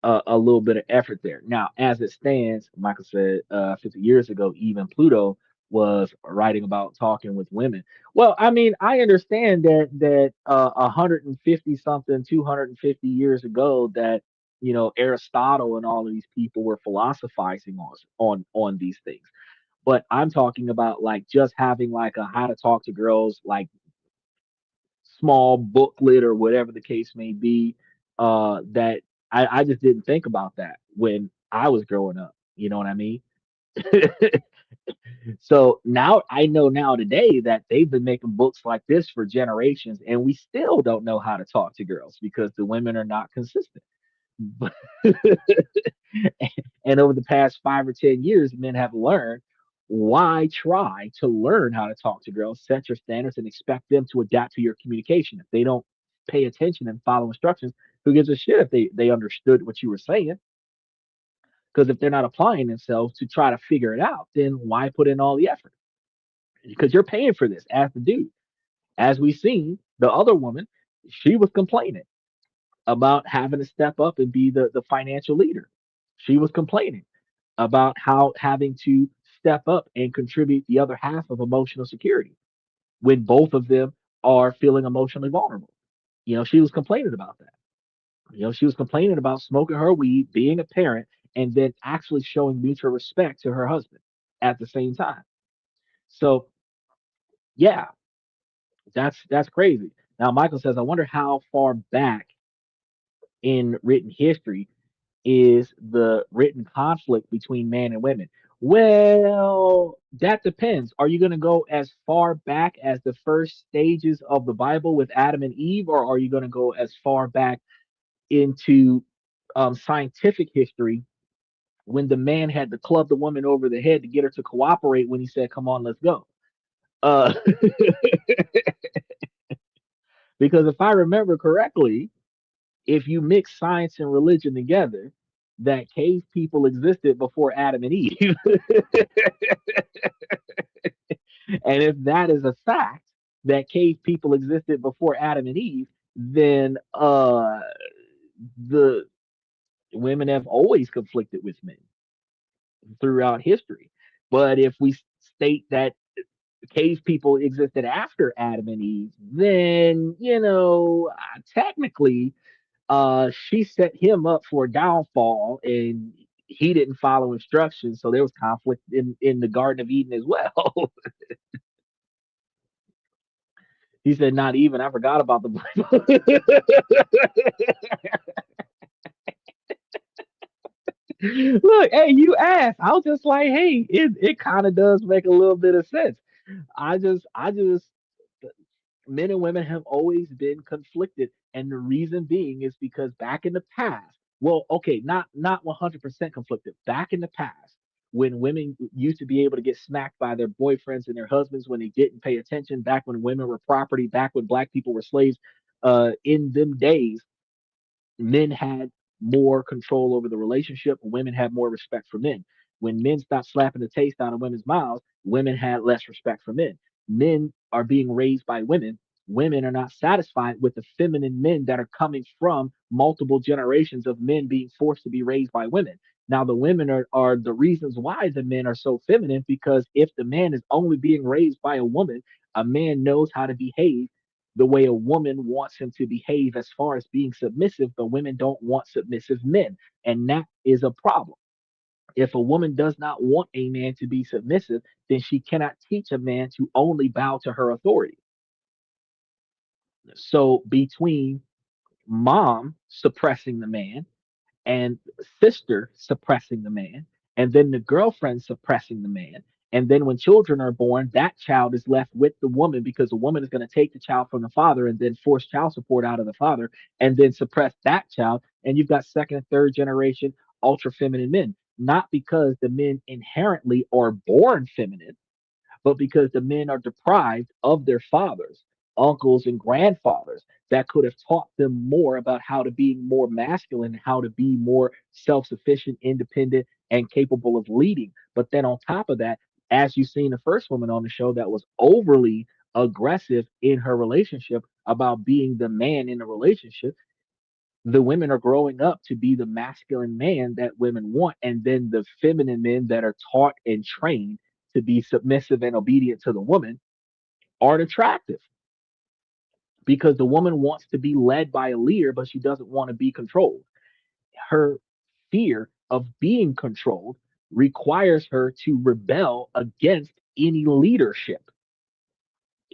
a little bit of effort there. Now, as it stands, Michael said 50 years ago, even Pluto was writing about talking with women. Well, I mean, I understand that 150 something, 250 years ago, that Aristotle and all of these people were philosophizing on these things. But I'm talking about like just having like a how to talk to girls like small booklet or whatever the case may be. That I just didn't think about that when I was growing up. You know what I mean? So now I know now today that they've been making books like this for generations, and we still don't know how to talk to girls because the women are not consistent. But and over the past 5 or 10 years, men have learned why try to learn how to talk to girls, set your standards, and expect them to adapt to your communication. If they don't pay attention and follow instructions, who gives a shit if they understood what you were saying? Because if they're not applying themselves to try to figure it out, then why put in all the effort? Because you're paying for this as the dude. As we've seen, the other woman, she was complaining about having to step up and be the financial leader. She was complaining about how having to step up and contribute the other half of emotional security when both of them are feeling emotionally vulnerable. She was complaining about that. She was complaining about smoking her weed, being a parent, and then actually showing mutual respect to her husband at the same time. So, yeah, that's crazy. Now, Michael says, I wonder how far back in written history is the written conflict between man and women? Well, that depends. Are you going to go as far back as the first stages of the Bible with Adam and Eve, or are you going to go as far back into scientific history when the man had to club the woman over the head to get her to cooperate when he said, "Come on, let's go"? Uh, because if I remember correctly, if you mix science and religion together, that cave people existed before Adam and Eve. And if that is a fact, that cave people existed before Adam and Eve, then the women have always conflicted with men throughout history. But if we state that cave people existed after Adam and Eve, then technically she set him up for a downfall, and he didn't follow instructions, so there was conflict in the Garden of Eden as well. He said, "Not even. I forgot about the Bible." Look, hey, you asked. I was just like, hey, it kind of does make a little bit of sense. I just men and women have always been conflicted, and the reason being is because back in the past, well, okay, not 100% conflicted. Back in the past, when women used to be able to get smacked by their boyfriends and their husbands when they didn't pay attention, back when women were property, back when black people were slaves, in them days, men had more control over the relationship. Women had more respect for men. When men stopped slapping the taste out of women's mouths, women had less respect for men. Men are being raised by women. Women are not satisfied with the feminine men that are coming from multiple generations of men being forced to be raised by women. Now, the women are the reasons why the men are so feminine, because if the man is only being raised by a woman, a man knows how to behave the way a woman wants him to behave as far as being submissive, but women don't want submissive men. And that is a problem. If a woman does not want a man to be submissive, then she cannot teach a man to only bow to her authority. So between mom suppressing the man and sister suppressing the man, and then the girlfriend suppressing the man. And then when children are born, that child is left with the woman, because the woman is going to take the child from the father and then force child support out of the father and then suppress that child. And you've got second and third generation ultra feminine men, not because the men inherently are born feminine, but because the men are deprived of their fathers, uncles, and grandfathers that could have taught them more about how to be more masculine, how to be more self sufficient, independent, and capable of leading. But then on top of that, as you've seen the first woman on the show that was overly aggressive in her relationship about being the man in the relationship, the women are growing up to be the masculine man that women want, and then the feminine men that are taught and trained to be submissive and obedient to the woman aren't attractive, because the woman wants to be led by a leader, but she doesn't want to be controlled. Her fear of being controlled requires her to rebel against any leadership,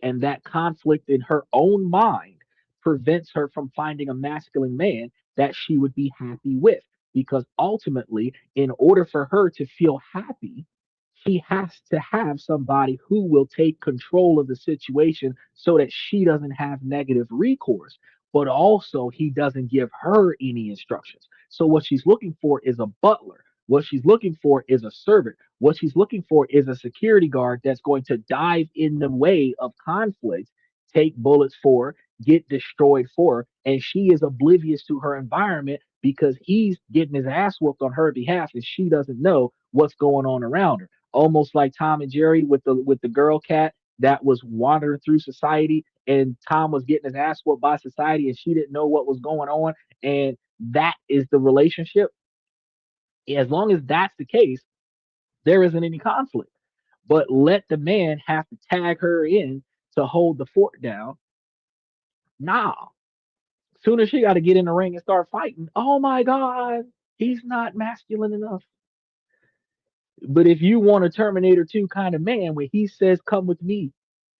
and that conflict in her own mind prevents her from finding a masculine man that she would be happy with. Because ultimately, in order for her to feel happy, she has to have somebody who will take control of the situation so that she doesn't have negative recourse, but also he doesn't give her any instructions. So, what she's looking for is a butler. What she's looking for is a servant. What she's looking for is a security guard that's going to dive in the way of conflict, take bullets for her, get destroyed for her, and she is oblivious to her environment because he's getting his ass whooped on her behalf and she doesn't know what's going on around her. Almost like Tom and Jerry with the girl cat that was wandering through society, and Tom was getting his ass whooped by society and she didn't know what was going on. And that is the relationship. As long as that's the case, there isn't any conflict. But let the man have to tag her in to hold the fort down. Nah. Soon as she got to get in the ring and start fighting, oh my God, he's not masculine enough. But if you want a Terminator 2 kind of man, when he says, come with me,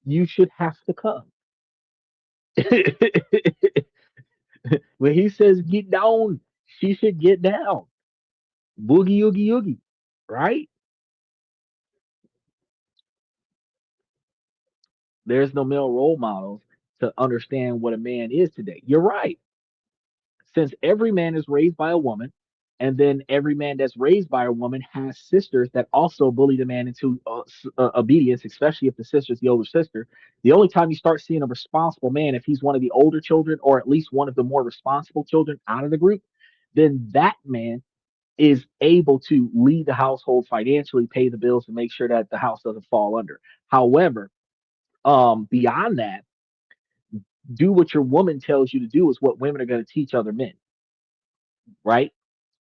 you should have to come. When he says, get down, she should get down. Boogie, oogie, oogie. Right? There's no male role models to understand what a man is today. You're right. Since every man is raised by a woman, and then every man that's raised by a woman has sisters that also bully the man into obedience, especially if the sister's the older sister. The only time you start seeing a responsible man if he's one of the older children, or at least one of the more responsible children out of the group, then that man is able to lead the household financially, pay the bills, and make sure that the house doesn't fall under. However, beyond that, do what your woman tells you to do is what women are going to teach other men, right?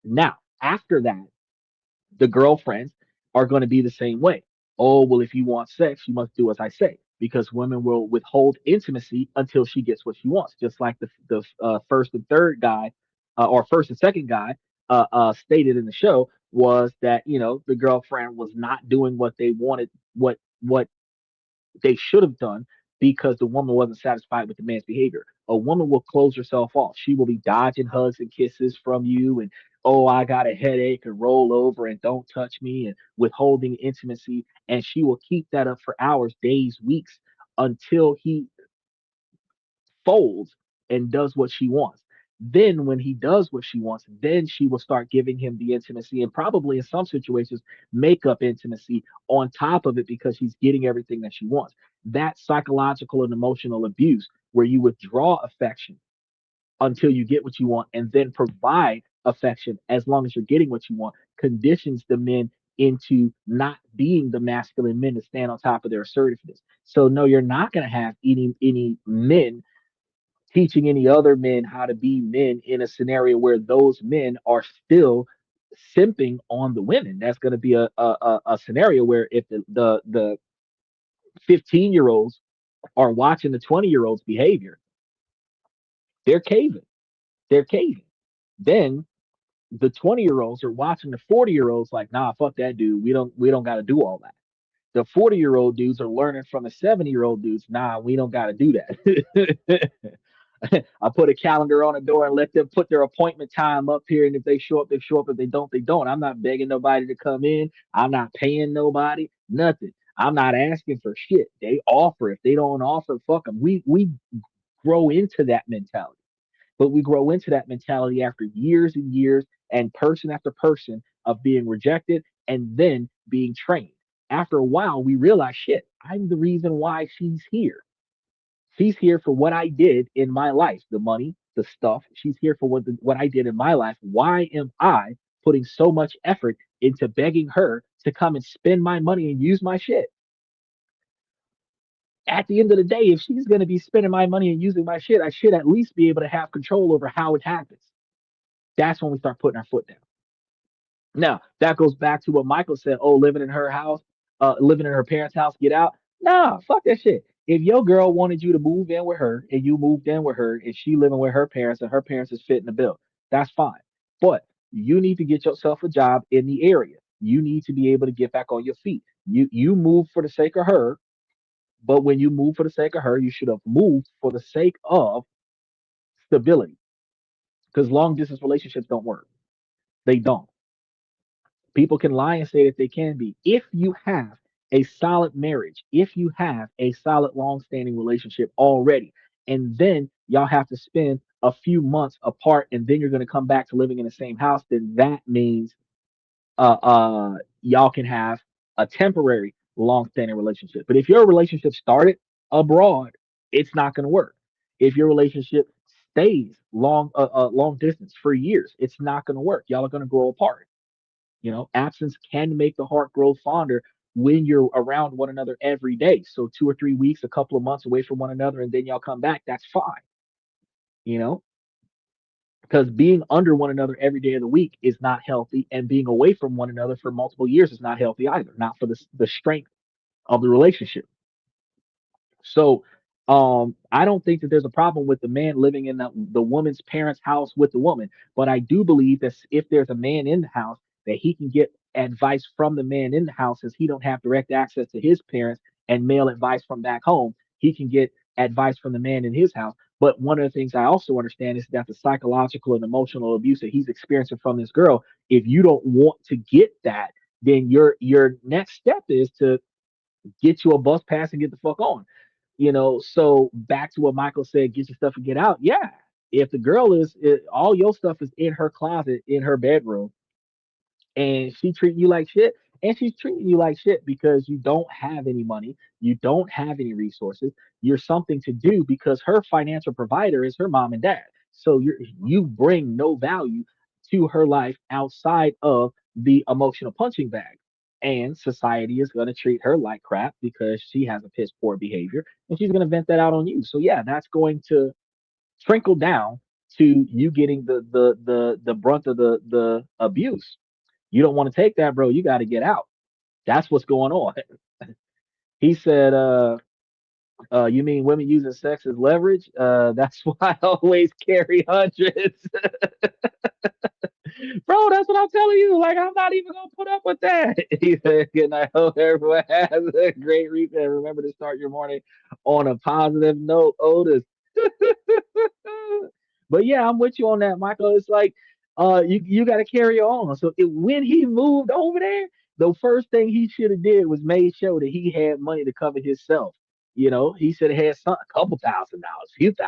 Now, after that, the girlfriends are going to be the same way. Oh, well, if you want sex, you must do as I say, because women will withhold intimacy until she gets what she wants, just like the first and third guy, or first and second guy, stated in the show. was that, the girlfriend was not doing what they wanted, what they should have done, because the woman wasn't satisfied with the man's behavior. A woman will close herself off. She will be dodging hugs and kisses from you, and, oh, I got a headache, and roll over and don't touch me, and withholding intimacy. And she will keep that up for hours, days, weeks, until he folds and does what she wants. Then, when he does what she wants, then she will start giving him the intimacy, and probably in some situations, make up intimacy on top of it, because she's getting everything that she wants. That psychological and emotional abuse, where you withdraw affection until you get what you want and then provide affection as long as you're getting what you want, conditions the men into not being the masculine men to stand on top of their assertiveness. So no, you're not going to have any men teaching any other men how to be men in a scenario where those men are still simping on the women. That's going to be a scenario where, if the 15-year-olds are watching the 20-year-olds behavior, they're caving. They're caving. Then the 20-year-olds are watching the 40-year-olds like, nah, fuck that dude. We don't got to do all that. The 40-year-old dudes are learning from the 70-year-old dudes. Nah, we don't got to do that. I put a calendar on the door and let them put their appointment time up here. And if they show up, they show up. If they don't, they don't. I'm not begging nobody to come in. I'm not paying nobody, nothing. I'm not asking for shit. They offer. If they don't offer, fuck them. We grow into that mentality, but we grow into that mentality after years and years and person after person of being rejected and then being trained. After a while, we realize, shit, I'm the reason why she's here. She's here for what I did in my life, the money, the stuff. She's here for what I did in my life. Why am I putting so much effort into begging her to come and spend my money and use my shit? At the end of the day, if she's going to be spending my money and using my shit, I should at least be able to have control over how it happens. That's when we start putting our foot down. Now, that goes back to what Michael said. Oh, living in her house, living in her parents' house, get out. Nah, fuck that shit. If your girl wanted you to move in with her and you moved in with her and she living with her parents and her parents is fitting the bill, that's fine. But you need to get yourself a job in the area. You need to be able to get back on your feet. You move for the sake of her, but when you move for the sake of her, you should have moved for the sake of stability. Because long distance relationships don't work. They don't. People can lie and say that they can be. If you have a solid marriage, if you have a solid long-standing relationship already, and then y'all have to spend a few months apart, and then you're going to come back to living in the same house, then that means y'all can have a temporary long-standing relationship. But if your relationship started abroad, it's not going to work. If your relationship stays long distance for years, it's not going to work. Y'all are going to grow apart. Absence can make the heart grow fonder when you're around one another every day. So 2 or 3 weeks, a couple of months away from one another, and then y'all come back, that's fine. You know, because being under one another every day of the week is not healthy, and being away from one another for multiple years is not healthy either, not for the strength of the relationship. So I don't think that there's a problem with the man living in the woman's parents' house with the woman, but I do believe that if there's a man in the house, that he can get advice from the man in the house, since he don't have direct access to his parents and male advice from back home. He can get advice from the man in his house. But one of the things I also understand is that the psychological and emotional abuse that he's experiencing from this girl, if you don't want to get that, then your next step is to get you a bus pass and get the fuck on. So back to what Michael said, get your stuff and get out. Yeah. If the girl all your stuff is in her closet, in her bedroom, and she treating you like shit, and she's treating you like shit because you don't have any money, you don't have any resources, you're something to do because her financial provider is her mom and dad. So you bring no value to her life outside of the emotional punching bag. And society is going to treat her like crap because she has a piss poor behavior, and she's going to vent that out on you. So yeah, that's going to trickle down to you getting the brunt of the abuse. You don't want to take that, bro. You got to get out. That's what's going on. He said, you mean women using sex as leverage? That's why I always carry hundreds. Bro, that's what I'm telling you. Like, I'm not even gonna put up with that. He said, "Good night. Hope everyone has a great weekend. Remember to start your morning on a positive note, Otis." But yeah, I'm with you on that, Michael. It's like, you got to carry on. So when he moved over there, the first thing he should have did was made sure that he had money to cover himself. He should have had a couple $1,000, few $1,000.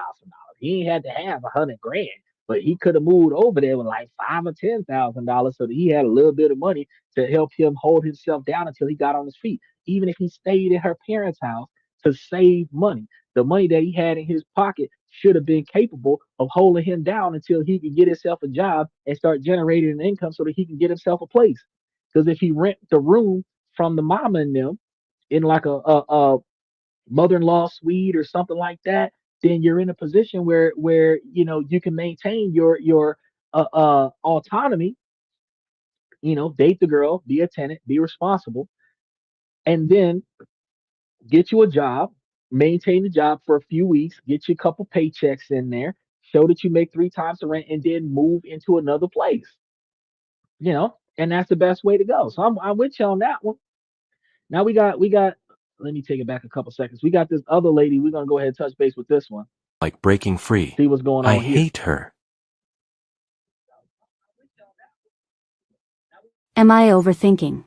He ain't had to have 100 grand, but he could have moved over there with like $5 or $10,000 so that he had a little bit of money to help him hold himself down until he got on his feet. Even if he stayed at her parents' house to save money, the money that he had in his pocket should have been capable of holding him down until he could get himself a job and start generating an income so that he can get himself a place. Because if he rent the room from the mama and them in like a mother-in-law suite or something like that, then you're in a position where you can maintain your autonomy. Date the girl, be a tenant, be responsible, and then get you a job, maintain the job for a few weeks, get you a couple paychecks in there, show that you make 3 times the rent, and then move into another place. And that's the best way to go. So I'm with you on that one. Now we got. Let me take it back a couple seconds. We got this other lady. We're gonna go ahead and touch base with this one. Like breaking free. See what's going I on here. hate her. Am I overthinking?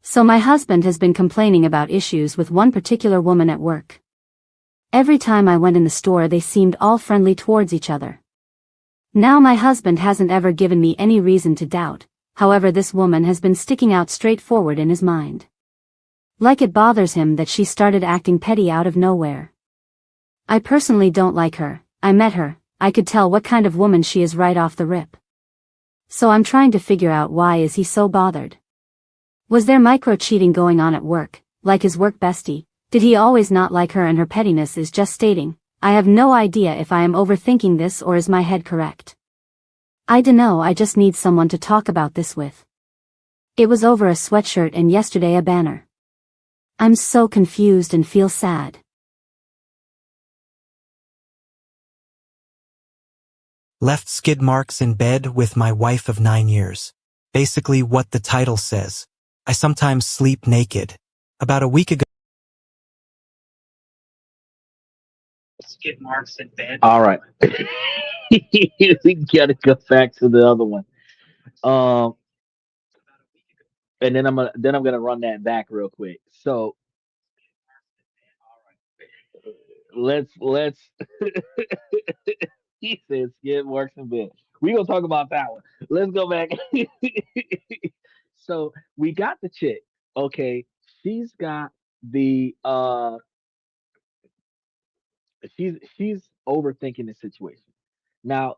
So my husband has been complaining about issues with one particular woman at work. Every time I went in the store they seemed all friendly towards each other. Now my husband hasn't ever given me any reason to doubt, however this woman has been sticking out straightforward in his mind. Like it bothers him that she started acting petty out of nowhere. I personally don't like her. I met her, I could tell what kind of woman she is right off the rip. So I'm trying to figure out why is he so bothered. Was there micro-cheating going on at work, like his work bestie? Did he always not like her and her pettiness is just stating? I have no idea if I am overthinking this or is my head correct. I dunno, I just need someone to talk about this with. It was over a sweatshirt and yesterday a banner. I'm so confused and feel sad. Left skid marks in bed with my wife of 9 years. Basically what the title says. I sometimes sleep naked. About a week ago. Skid marks in bed. All right. We gotta go back to the other one. Um, and then I'm gonna run that back real quick. So let's he says skid works in bed. We gonna talk about that one. Let's go back. So we got the chick. Okay, she's got the she's overthinking the situation. Now,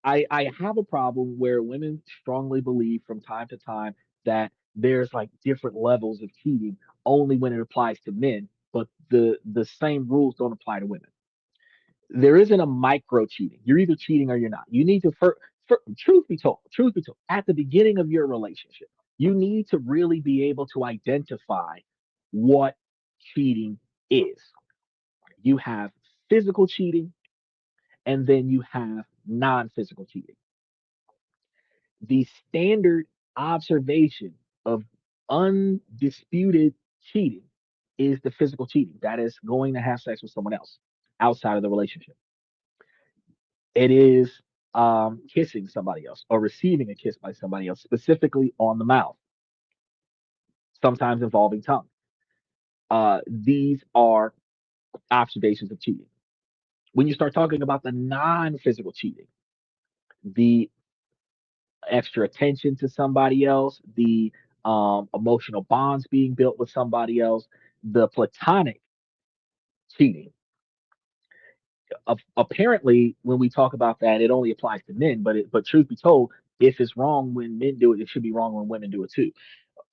I have a problem where women strongly believe from time to time that there's like different levels of cheating only when it applies to men, but the same rules don't apply to women. There isn't a micro cheating. You're either cheating or you're not. You need to, truth be told, at the beginning of your relationship, you need to really be able to identify what cheating is. You have physical cheating, and then you have non-physical cheating. The standard observation of undisputed cheating is the physical cheating. That is going to have sex with someone else outside of the relationship. It is kissing somebody else or receiving a kiss by somebody else, specifically on the mouth, sometimes involving tongue. These are observations of cheating. When you start talking about the non physical cheating, the extra attention to somebody else, the emotional bonds being built with somebody else, the platonic cheating. Apparently, when we talk about that, it only applies to men. But truth be told, if it's wrong when men do it, it should be wrong when women do it too.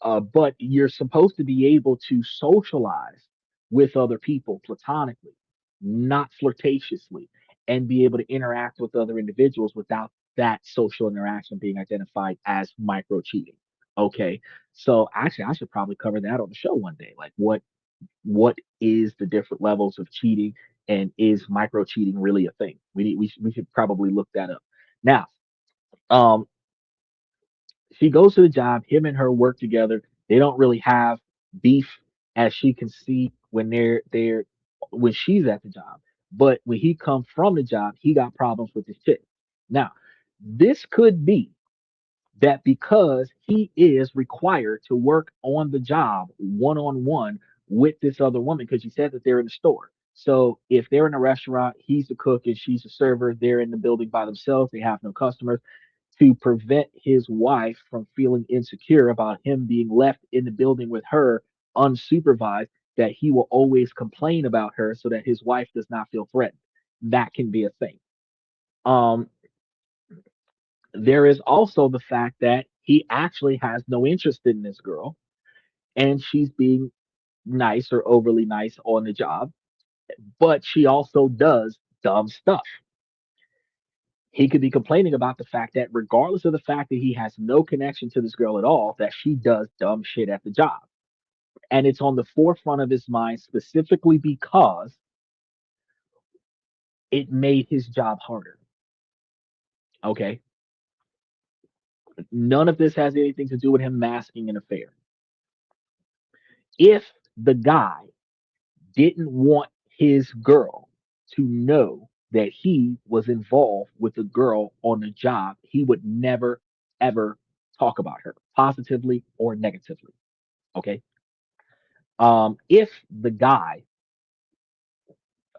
But you're supposed to be able to socialize with other people platonically, not flirtatiously, and be able to interact with other individuals without that social interaction being identified as micro cheating. Okay, so actually, I should probably cover that on the show one day. Like, what is the different levels of cheating, and is micro cheating really a thing? We should probably look that up. Now, um, She goes to the job. Him and her work together. They don't really have beef, as she can see when they're when she's at the job. But when he comes from the job, he got problems with his chick. Now, this could be that because he is required to work on the job one on one with this other woman, because you said that they're in the store. So if they're in a restaurant, he's the cook and she's the server, they're in the building by themselves, they have no customers, to prevent his wife from feeling insecure about him being left in the building with her unsupervised, that he will always complain about her so that his wife does not feel threatened. That can be a thing. Um, there is also the fact that he actually has no interest in this girl and she's being nice or overly nice on the job, but she also does dumb stuff. He could be complaining about the fact that regardless of the fact that he has no connection to this girl at all, that she does dumb shit at the job. And it's on the forefront of his mind specifically because it made his job harder. Okay. None of this has anything to do with him masking an affair. If the guy didn't want his girl to know that he was involved with the girl on the job, he would never, ever talk about her positively or negatively. Okay. If the guy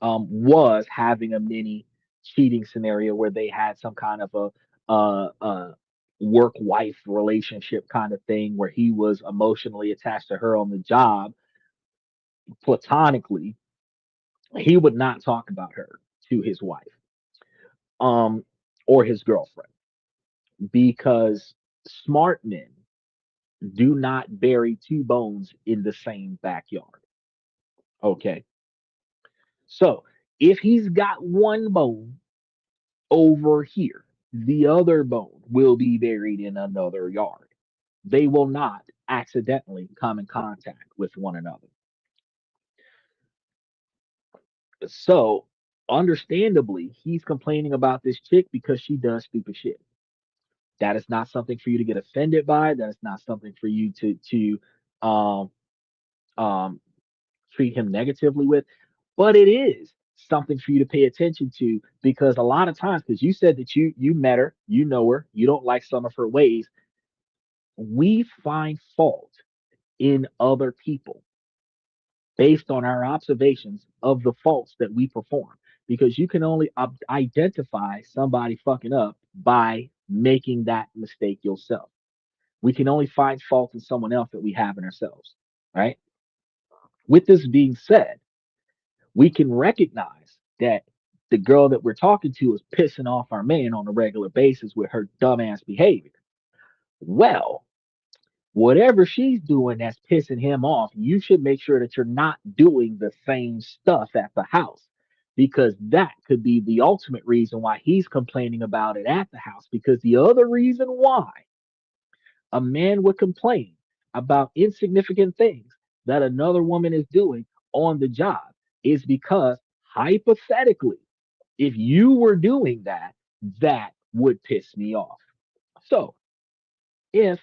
was having a mini cheating scenario where they had some kind of a work wife relationship kind of thing where he was emotionally attached to her on the job platonically, he would not talk about her to his wife um, or his girlfriend because smart men do not bury two bones in the same backyard. Okay. So if he's got one bone over here, the other bone will be buried in another yard. They will not accidentally come in contact with one another. So, understandably, he's complaining about this chick because she does stupid shit. That is not something for you to get offended by. That is not something for you to um, um, treat him negatively with. But it is something for you to pay attention to because a lot of times, because you said that you met her, you know her, you don't like some of her ways. We find fault in other people based on our observations of the faults that we perform because you can only identify somebody fucking up by making that mistake yourself. We can only find fault in someone else that we have in ourselves, right? With this being said, we can recognize that the girl that we're talking to is pissing off our man on a regular basis with her dumbass behavior. Well, whatever she's doing that's pissing him off, you should make sure that you're not doing the same stuff at the house because that could be the ultimate reason why he's complaining about it at the house. Because the other reason why a man would complain about insignificant things that another woman is doing on the job is because hypothetically, if you were doing that, that would piss me off. So if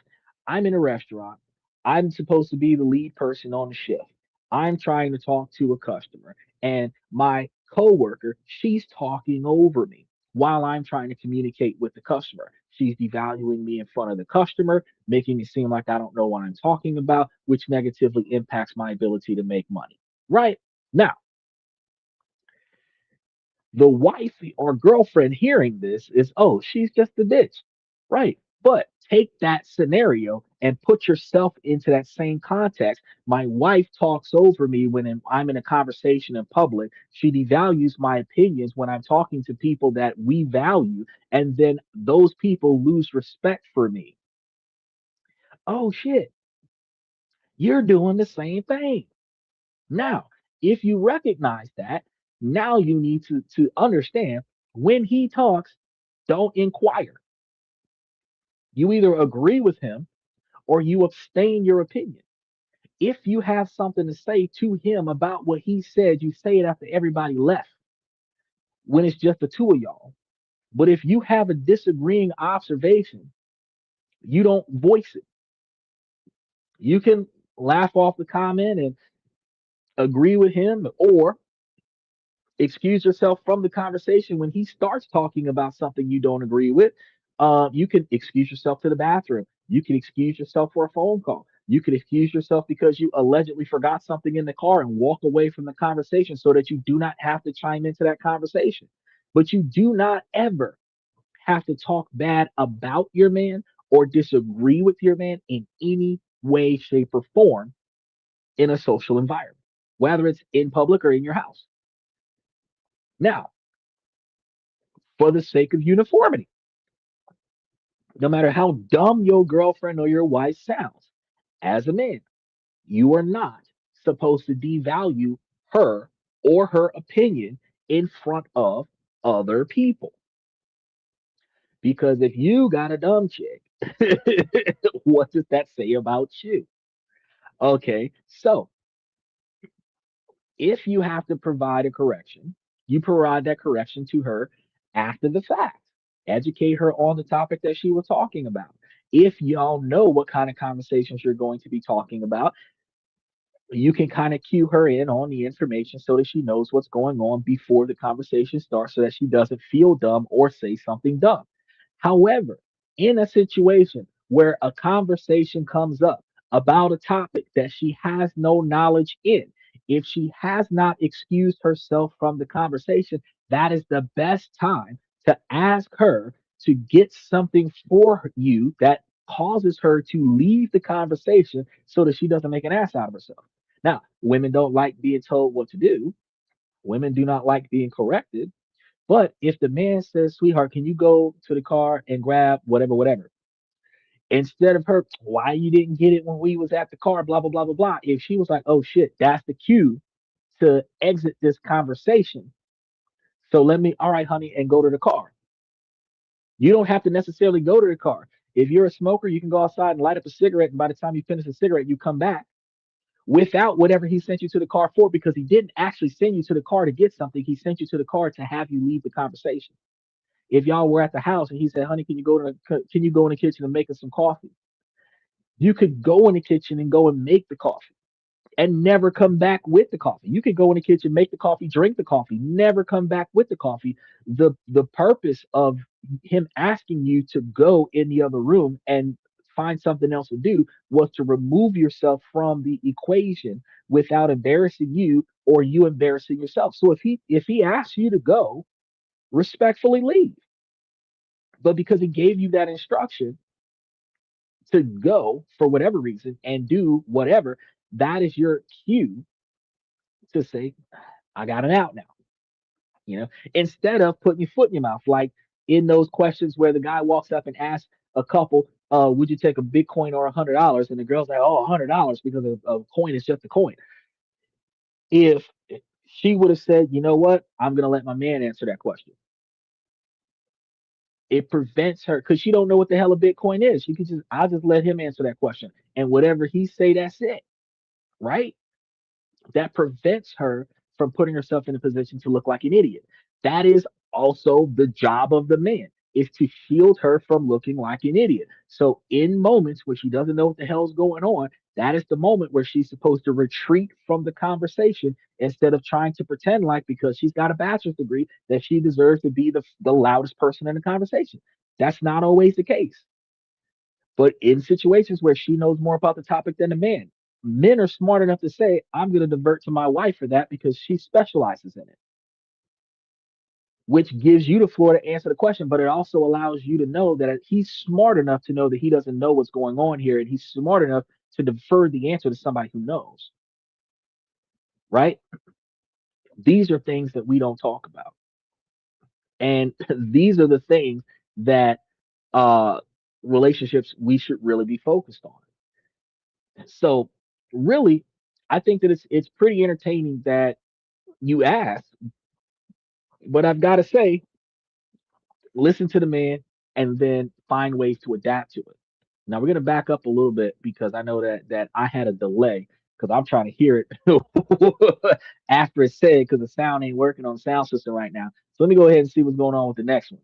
I'm in a restaurant, I'm supposed to be the lead person on the shift. I'm trying to talk to a customer, and my coworker, she's talking over me while I'm trying to communicate with the customer. She's devaluing me in front of the customer, making it seem like I don't know what I'm talking about, which negatively impacts my ability to make money. Right? Now, the wife or girlfriend hearing this is, oh, she's just a bitch. Right. But take that scenario and put yourself into that same context. My wife talks over me when I'm in a conversation in public. She devalues my opinions when I'm talking to people that we value. And then those people lose respect for me. Oh, shit. You're doing the same thing. Now, if you recognize that, now you need to understand when he talks, don't inquire. You either agree with him or you abstain your opinion. If you have something to say to him about what he said, you say it after everybody left when it's just the two of y'all. But if you have a disagreeing observation, You don't voice it. You can laugh off the comment and agree with him, or excuse yourself from the conversation when he starts talking about something you don't agree with. You can excuse yourself to the bathroom. You can excuse yourself for a phone call. You can excuse yourself because you allegedly forgot something in the car and walk away from the conversation so that you do not have to chime into that conversation. But you do not ever have to talk bad about your man or disagree with your man in any way, shape, or form in a social environment, whether it's in public or in your house. Now, for the sake of uniformity, no matter how dumb your girlfriend or your wife sounds, as a man, you are not supposed to devalue her or her opinion in front of other people. Because if you got a dumb chick, what does that say about you? Okay, so if you have to provide a correction, you provide that correction to her after the fact. Educate her on the topic that she was talking about. If y'all know what kind of conversations you're going to be talking about, you can kind of cue her in on the information so that she knows what's going on before the conversation starts so that she doesn't feel dumb or say something dumb. However, in a situation where a conversation comes up about a topic that she has no knowledge in, if she has not excused herself from the conversation, that is the best time to ask her to get something for you that causes her to leave the conversation so that she doesn't make an ass out of herself. Now, women don't like being told what to do. Women do not like being corrected. But if the man says, sweetheart, can you go to the car and grab whatever, whatever? Instead of her, why you didn't get it when we was at the car, blah, blah, blah, blah, blah. If she was like, oh shit, that's the cue to exit this conversation. So let me, all right, honey, and go to the car. You don't have to necessarily go to the car. If you're a smoker, you can go outside and light up a cigarette. And by the time you finish the cigarette, you come back without whatever he sent you to the car for, because he didn't actually send you to the car to get something. He sent you to the car to have you leave the conversation. If y'all were at the house and he said, "Honey, can you go in the kitchen and make us some coffee?" You could go in the kitchen and go and make the coffee and never come back with the coffee. You could go in the kitchen, make the coffee, drink the coffee, never come back with the coffee. The purpose of him asking you to go in the other room and find something else to do was to remove yourself from the equation without embarrassing you or you embarrassing yourself. So if he asks you to go, respectfully leave. But because he gave you that instruction to go for whatever reason and do whatever, that is your cue to say, I got it out now. Instead of putting your foot in your mouth, like in those questions where the guy walks up and asks a couple, would you take a Bitcoin or $100? And the girl's like, oh, $100 because a coin is just a coin. If she would have said, you know what, I'm gonna let my man answer that question. It prevents her because she don't know what the hell a Bitcoin is. She could I'll just let him answer that question, and whatever he say, that's it, right? That prevents her from putting herself in a position to look like an idiot. That is also the job of the man, is to shield her from looking like an idiot. So in moments where she doesn't know what the hell's going on, that is the moment where she's supposed to retreat from the conversation instead of trying to pretend like because she's got a bachelor's degree that she deserves to be the loudest person in the conversation. That's not always the case. But in situations where she knows more about the topic than the man, men are smart enough to say, I'm going to divert to my wife for that because she specializes in it, which gives you the floor to answer the question. But it also allows you to know that he's smart enough to know that he doesn't know what's going on here. And he's smart enough to defer the answer to somebody who knows, right? These are things that we don't talk about. And these are the things that uh, relationships we should really be focused on. So, really, I think that it's pretty entertaining that you ask, but I've got to say, listen to the man and then find ways to adapt to it. Now we're gonna back up a little bit because I know that I had a delay because I'm trying to hear it after it's said because the sound ain't working on the sound system right now. So let me go ahead and see what's going on with the next one.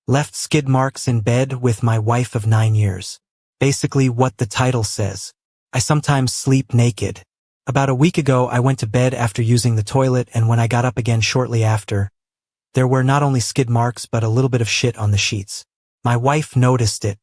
Left skid marks in bed with my wife of 9 years. Basically what the title says. I sometimes sleep naked. About a week ago, I went to bed after using the toilet, and when I got up again shortly after, there were not only skid marks but a little bit of shit on the sheets. My wife noticed it.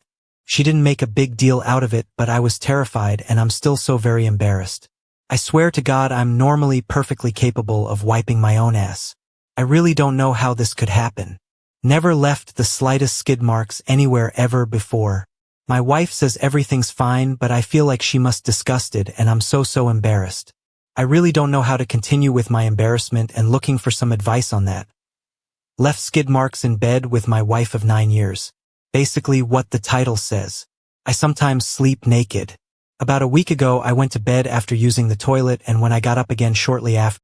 She didn't make a big deal out of it, but I was terrified, and I'm still so very embarrassed. I swear to God I'm normally perfectly capable of wiping my own ass. I really don't know how this could happen. Never left the slightest skid marks anywhere ever before. My wife says everything's fine, but I feel like she must disgusted, and I'm so embarrassed. I really don't know how to continue with my embarrassment and looking for some advice on that. Left skid marks in bed with my wife of 9 years. Basically what the title says. I sometimes sleep naked. About a week ago, I went to bed after using the toilet, and when I got up again shortly after,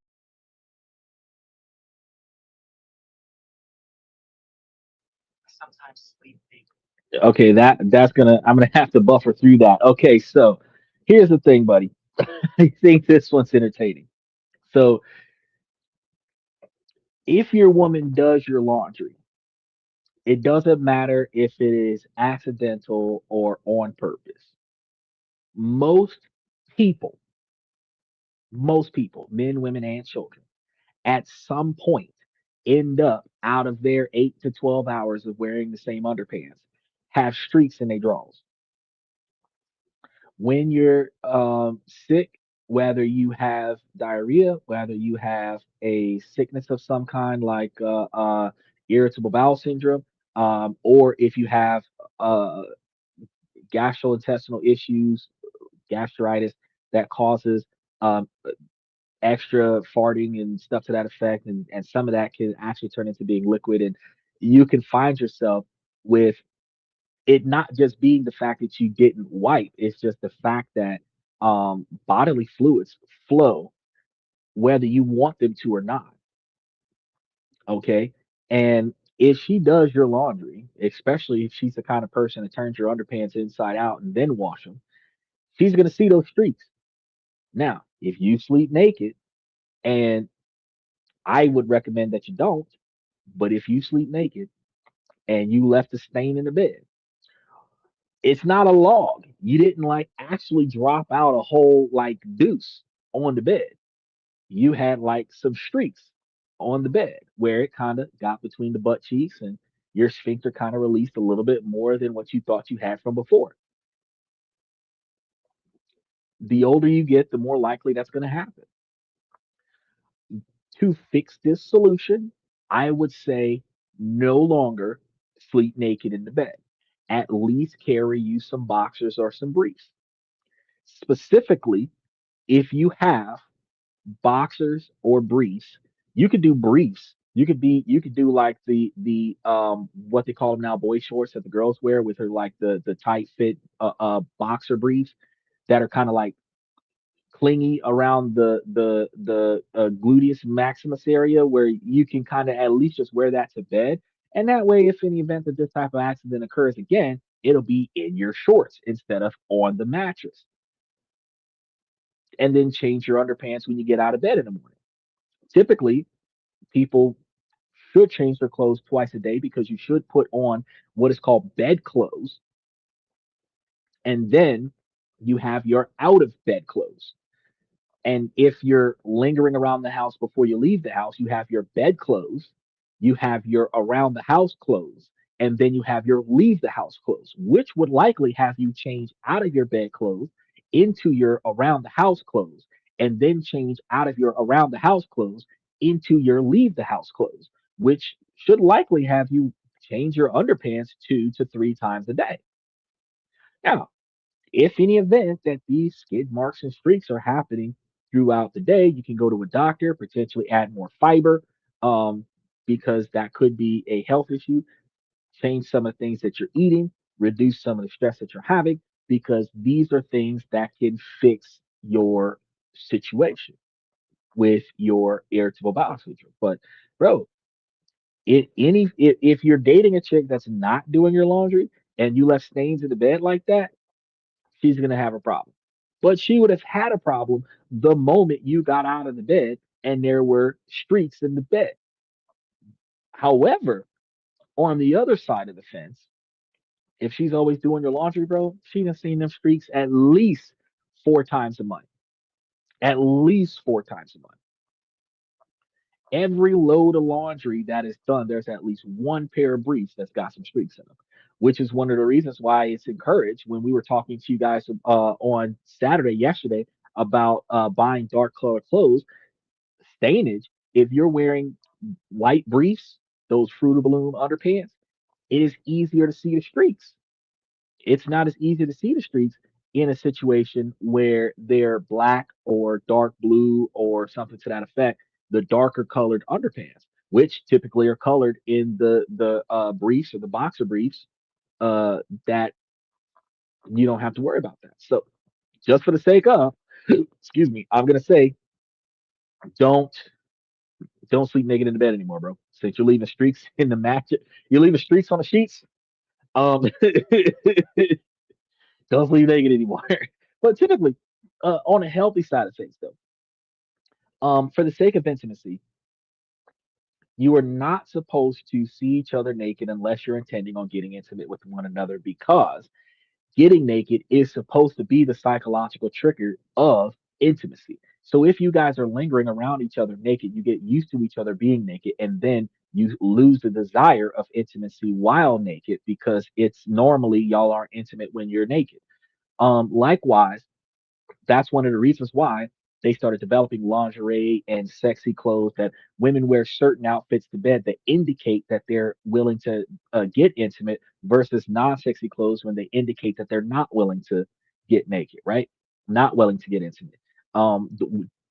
Okay, that's gonna I'm gonna have to buffer through that. Okay, so here's the thing, buddy. I think this one's entertaining. So if your woman does your laundry, it doesn't matter if it is accidental or on purpose. Most people, most people, men, women, and children, at some point end up out of their 8 to 12 hours of wearing the same underpants, have streaks in their drawers. When you're sick, whether you have diarrhea, whether you have a sickness of some kind like irritable bowel syndrome, or if you have uh, gastrointestinal issues, gastritis that causes um, extra farting and stuff to that effect, and some of that can actually turn into being liquid, and you can find yourself with it not just being the fact that you didn't wipe, it's just the fact that bodily fluids flow whether you want them to or not. Okay. And if she does your laundry, especially if she's the kind of person that turns your underpants inside out and then wash them, she's going to see those streaks. Now, if you sleep naked, and I would recommend that you don't, but if you sleep naked and you left a stain in the bed, it's not a log. You didn't like actually drop out a whole like deuce on the bed. You had like some streaks on the bed where it kind of got between the butt cheeks, and your sphincter kind of released a little bit more than what you thought you had from before. The older you get, the more likely that's going to happen. To fix this solution, I would say no longer sleep naked in the bed. At least carry you some boxers or some briefs. Specifically, if you have boxers or briefs, you could do briefs. You could do like the what they call them now, boy shorts that the girls wear with her like the tight fit boxer briefs that are kind of like clingy around the gluteus maximus area, where you can kind of at least just wear that to bed, and that way if any event that this type of accident occurs again, it'll be in your shorts instead of on the mattress. And then change your underpants when you get out of bed in the morning. Typically, people should change their clothes twice a day because you should put on what is called bed clothes, and then you have your out of bed clothes. And if you're lingering around the house before you leave the house, you have your bed clothes, you have your around the house clothes, and then you have your leave the house clothes, which would likely have you change out of your bed clothes into your around the house clothes, and then change out of your around the house clothes into your leave the house clothes, which should likely have you change your underpants 2 to 3 times a day. Now, if any event that these skid marks and streaks are happening throughout the day, you can go to a doctor, potentially add more fiber, um, because that could be a health issue. Change some of the things that you're eating, reduce some of the stress that you're having, because these are things that can fix your situation with your irritable bowel syndrome. But bro, if you're dating a chick that's not doing your laundry and you left stains in the bed like that, she's going to have a problem. But she would have had a problem the moment you got out of the bed and there were streaks in the bed. However, On the other side of the fence, if she's always doing your laundry, bro, she done seen them streaks at least 4 times a month. At least 4 times a month. Every load of laundry that is done, there's at least one pair of briefs that's got some streaks in them, which is one of the reasons why it's encouraged when we were talking to you guys on Saturday, yesterday, about buying dark colored clothes, stainage. If you're wearing white briefs, those Fruit of the Loom underpants, it is easier to see the streaks. It's not as easy to see the streaks in a situation where they're black or dark blue or something to that effect, the darker colored underpants, which typically are colored in the briefs or the boxer briefs, that you don't have to worry about that. So just for the sake of, excuse me, I'm gonna say don't don't sleep naked in the bed anymore, bro. Since you're leaving streaks in the mattress, you're leaving streaks on the sheets. Um, don't sleep naked anymore. But typically, on a healthy side of things, though, for the sake of intimacy, you are not supposed to see each other naked unless you're intending on getting intimate with one another, because getting naked is supposed to be the psychological trigger of intimacy. So if you guys are lingering around each other naked, you get used to each other being naked, and then you lose the desire of intimacy while naked, because it's normally y'all aren't intimate when you're naked. Likewise, that's one of the reasons why they started developing lingerie and sexy clothes, that women wear certain outfits to bed that indicate that they're willing to get intimate, versus non-sexy clothes when they indicate that they're not willing to get naked, right? Not willing to get intimate.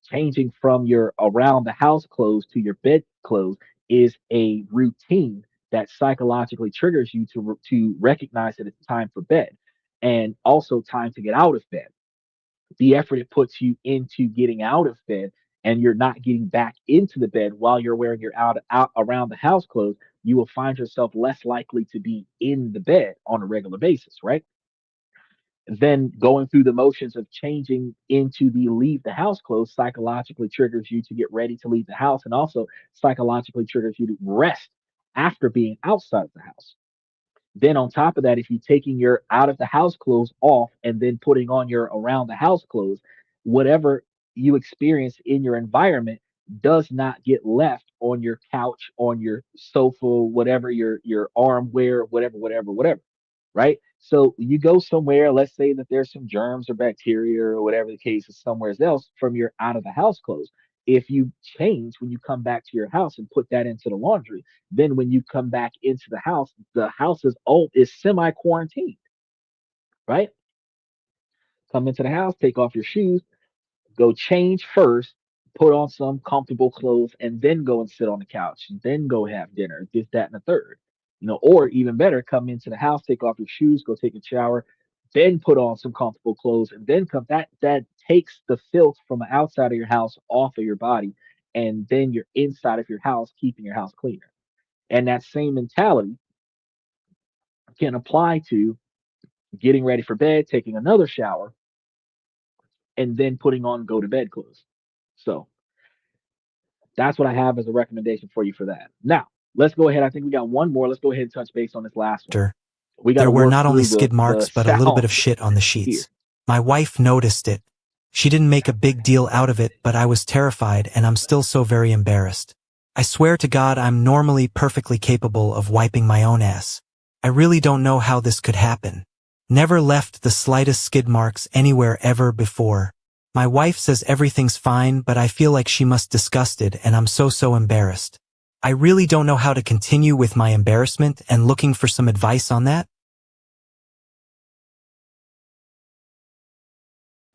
Changing from your around the house clothes to your bed clothes is a routine that psychologically triggers you to recognize that it's time for bed, and also time to get out of bed. The effort it puts you into getting out of bed, and you're not getting back into the bed while you're wearing your out around the house clothes, you will find yourself less likely to be in the bed on a regular basis, right? Then going through the motions of changing into the leave the house clothes psychologically triggers you to get ready to leave the house, and also psychologically triggers you to rest after being outside of the house. Then on top of that, if you're taking your out of the house clothes off and then putting on your around the house clothes, whatever you experience in your environment does not get left on your couch, on your sofa, whatever your armware, whatever, right? So you go somewhere, let's say that there's some germs or bacteria or whatever the case is somewhere else from your out of the house clothes. If you change when you come back to your house and put that into the laundry, then when you come back into the house is old, is semi quarantined, right? Come into the house, take off your shoes, go change first, put on some comfortable clothes, and then go and sit on the couch, and then go have dinner, this, that, and the third. Or even better, come into the house, take off your shoes, go take a shower, then put on some comfortable clothes, and then come. That takes the filth from the outside of your house off of your body, and then you're inside of your house, keeping your house cleaner. And that same mentality can apply to getting ready for bed, taking another shower, and then putting on go to bed clothes. So that's what I have as a recommendation for you for that. Now, let's go ahead. I think we got one more. Let's go ahead and touch base on this last one. We got There to were work not only through skid the marks but a little bit of sound shit on the here. sheets. My wife noticed it. She didn't make a big deal out of it, but I was terrified and I'm still so very embarrassed. I swear to God I'm normally perfectly capable of wiping my own ass. I really don't know how this could happen. Never left the slightest skid marks anywhere ever before. My wife says everything's fine, but I feel like she must disgusted and I'm so embarrassed. I really don't know how to continue with my embarrassment and looking for some advice on that.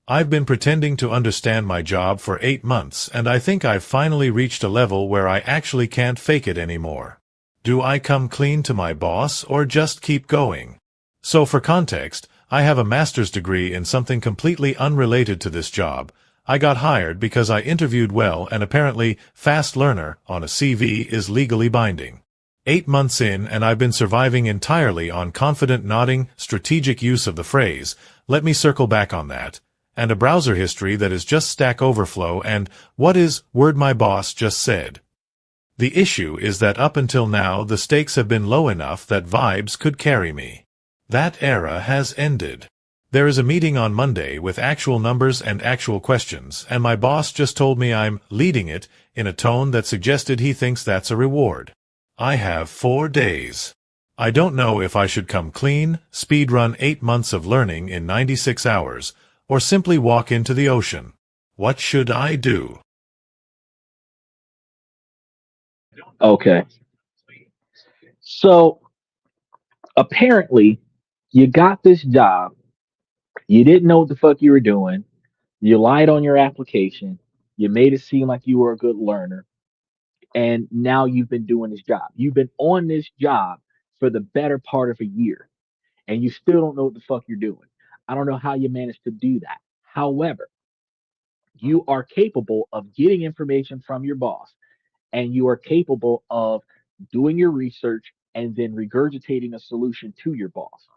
I've been pretending to understand my job for 8 months, and I think I've finally reached a level where I actually can't fake it anymore. Do I come clean to my boss or just keep going? So for context, I have a master's degree in something completely unrelated to this job. I got hired because I interviewed well, and apparently fast learner on a CV is legally binding. 8 months in and I've been surviving entirely on confident nodding, strategic use of the phrase, let me circle back on that, and a browser history that is just Stack Overflow and what is word my boss just said. The issue is that up until now the stakes have been low enough that vibes could carry me. That era has ended. There is a meeting on Monday with actual numbers and actual questions, and my boss just told me I'm leading it in a tone that suggested he thinks that's a reward. I have 4 days. I don't know if I should come clean, speedrun 8 months of learning in 96 hours, or simply walk into the ocean. What should I do? Okay. So apparently, you got this job. You didn't know what the fuck you were doing. You lied on your application. You made it seem like you were a good learner. And now you've been doing this job. You've been on this job for the better part of a year, and you still don't know what the fuck you're doing. I don't know how you managed to do that. However, you are capable of getting information from your boss, and you are capable of doing your research and then regurgitating a solution to your boss.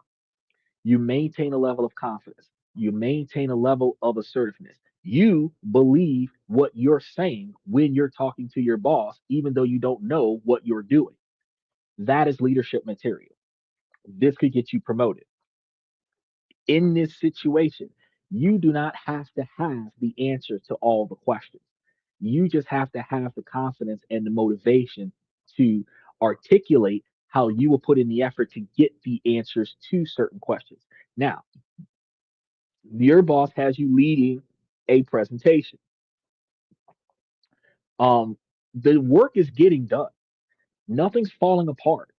You maintain a level of confidence. You maintain a level of assertiveness. You believe what you're saying when you're talking to your boss, even though you don't know what you're doing. That is leadership material. This could get you promoted. In this situation, you do not have to have the answer to all the questions. You just have to have the confidence and the motivation to articulate how you will put in the effort to get the answers to certain questions. Now, your boss has you leading a presentation. Um, the work is getting done. Nothing's falling apart.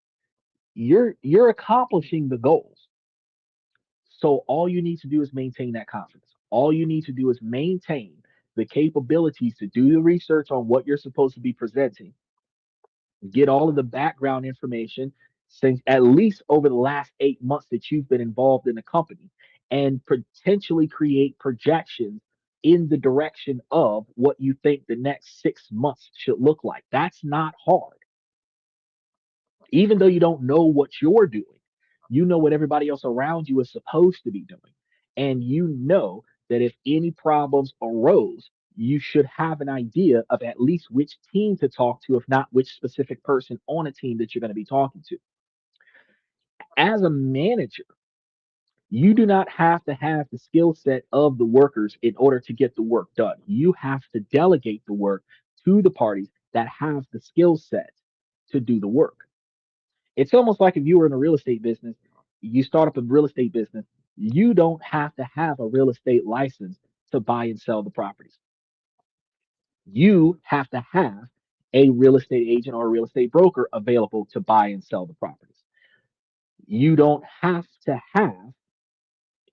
You're accomplishing the goals. So all you need to do is maintain that confidence. All you need to do is maintain the capabilities to do the research on what you're supposed to be presenting, get all of the background information since at least over the last 8 months that you've been involved in the company, and potentially create projections in the direction of what you think the next 6 months should look like. That's not hard. Even though you don't know what you're doing, you know what everybody else around you is supposed to be doing. And you know that if any problems arose, you should have an idea of at least which team to talk to, if not which specific person on a team that you're going to be talking to. As a manager, you do not have to have the skill set of the workers in order to get the work done. You have to delegate the work to the parties that have the skill set to do the work. It's almost like if you were in a real estate business, you start up a real estate business, you don't have to have a real estate license to buy and sell the properties. You have to have a real estate agent or a real estate broker available to buy and sell the properties. You don't have to have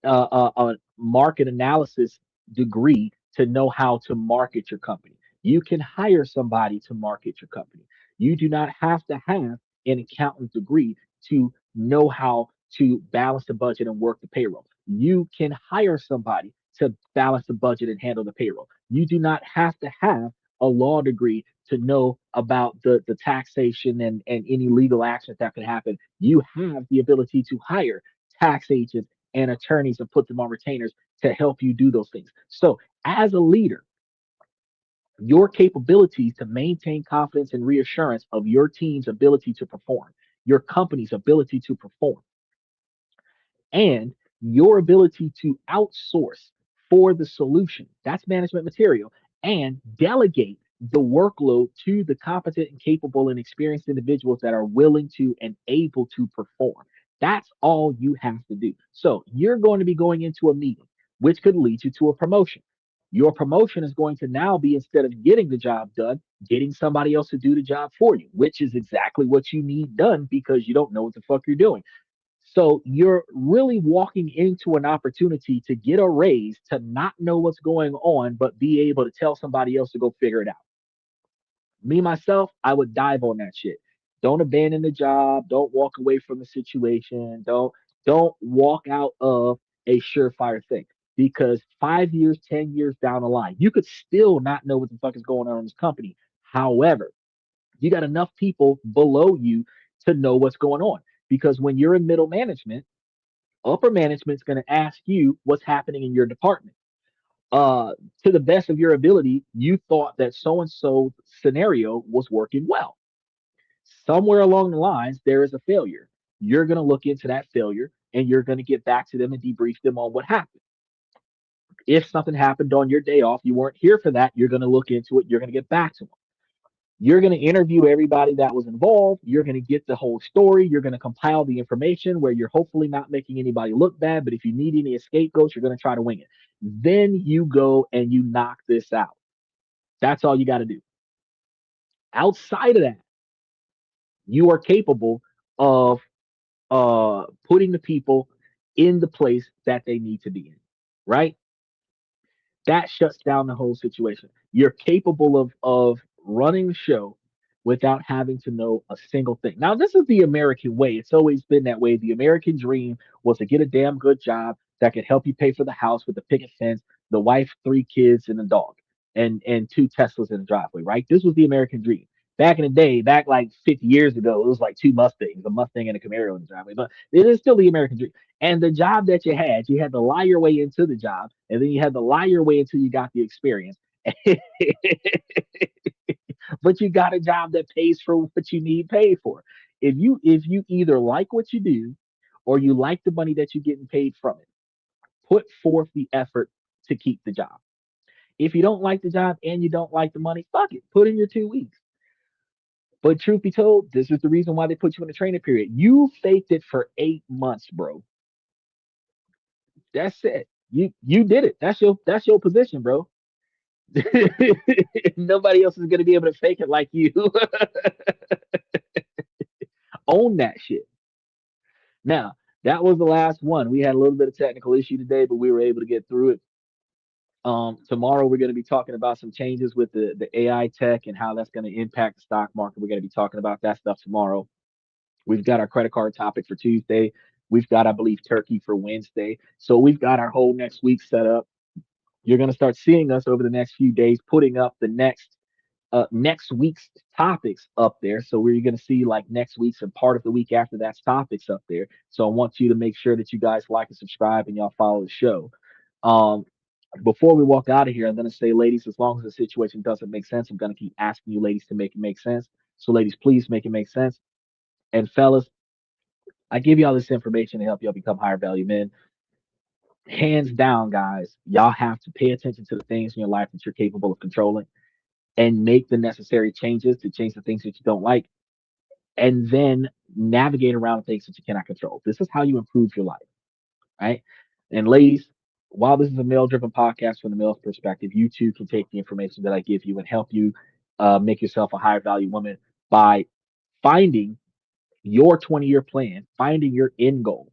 a market analysis degree to know how to market your company. You can hire somebody to market your company. You do not have to have an accountant degree to know how to balance the budget and work the payroll. You can hire somebody to balance the budget and handle the payroll. You do not have to have a law degree to know about the taxation and any legal actions that could happen. You have the ability to hire tax agents and attorneys and put them on retainers to help you do those things. So, as a leader, your capabilities to maintain confidence and reassurance of your team's ability to perform, your company's ability to perform, and your ability to outsource for the solution. That's management material. And delegate the workload to the competent and capable and experienced individuals that are willing to and able to perform. That's all you have to do. So you're going to be going into a meeting, which could lead you to a promotion. Your promotion is going to now be, instead of getting the job done, getting somebody else to do the job for you, which is exactly what you need done because you don't know what the fuck you're doing. So you're really walking into an opportunity to get a raise, to not know what's going on, but be able to tell somebody else to go figure it out. Me, myself, I would dive on that shit. Don't abandon the job. Don't walk away from the situation. Don't walk out of a surefire thing. Because 5 years, 10 years down the line, you could still not know what the fuck is going on in this company. However, you got enough people below you to know what's going on. Because when you're in middle management, upper management's going to ask you what's happening in your department. To the best of your ability, you thought that so and so scenario was working well. Somewhere along the lines, there is a failure. You're going to look into that failure and you're going to get back to them and debrief them on what happened. If something happened on your day off, you weren't here for that, you're going to look into it, you're going to get back to them. You're going to interview everybody that was involved. You're going to get the whole story. You're going to compile the information where you're hopefully not making anybody look bad. But if you need any scapegoats, you're going to try to wing it. Then you go and you knock this out. That's all you got to do. Outside of that, you are capable of putting the people in the place that they need to be in, right? That shuts down the whole situation. You're capable of running the show without having to know a single thing. Now, this is the American way. It's always been that way. The American dream was to get a damn good job that could help you pay for the house with the picket fence, the wife, 3 kids, and a dog, and 2 Teslas in the driveway, right? This was the American dream. Back in the day, back like 50 years ago, it was like 2 Mustangs, a Mustang and a Camaro in the driveway. But it is still the American dream. And the job that you had to lie your way into the job, and then you had to lie your way until you got the experience. But you got a job that pays for what you need paid for. If you either like what you do or you like the money that you're getting paid from it, put forth the effort to keep the job. If you don't like the job and you don't like the money, fuck it. Put in your 2 weeks. But truth be told, this is the reason why they put you in a training period. You faked it for 8 months, bro. That's it. You did it. That's your position, bro. Nobody else is gonna be able to fake it like you. Own that shit. Now, that was the last one. We had a little bit of technical issue today, but we were able to get through it. Tomorrow we're going to be talking about some changes with the AI tech and how that's going to impact the stock market. We're going to be talking about that stuff tomorrow. We've got our credit card topic for Tuesday. We've got, I believe, turkey for Wednesday. So we've got our whole next week set up. You're going to start seeing us over the next few days putting up the next week's topics up there. So we're going to see like next week's and part of the week after that's topics up there. So I want you to make sure that you guys like and subscribe and y'all follow the show. Before we walk out of here, I'm going to say, ladies, as long as the situation doesn't make sense, I'm going to keep asking you ladies to make it make sense. So ladies, please make it make sense. And fellas, I give y'all this information to help y'all become higher value men. Hands down, guys, y'all have to pay attention to the things in your life that you're capable of controlling and make the necessary changes to change the things that you don't like, and then navigate around things that you cannot control. This is how you improve your life, right? And ladies, while this is a male-driven podcast from the male's perspective, you too can take the information that I give you and help you make yourself a higher value woman by finding your 20-year plan, finding your end goal,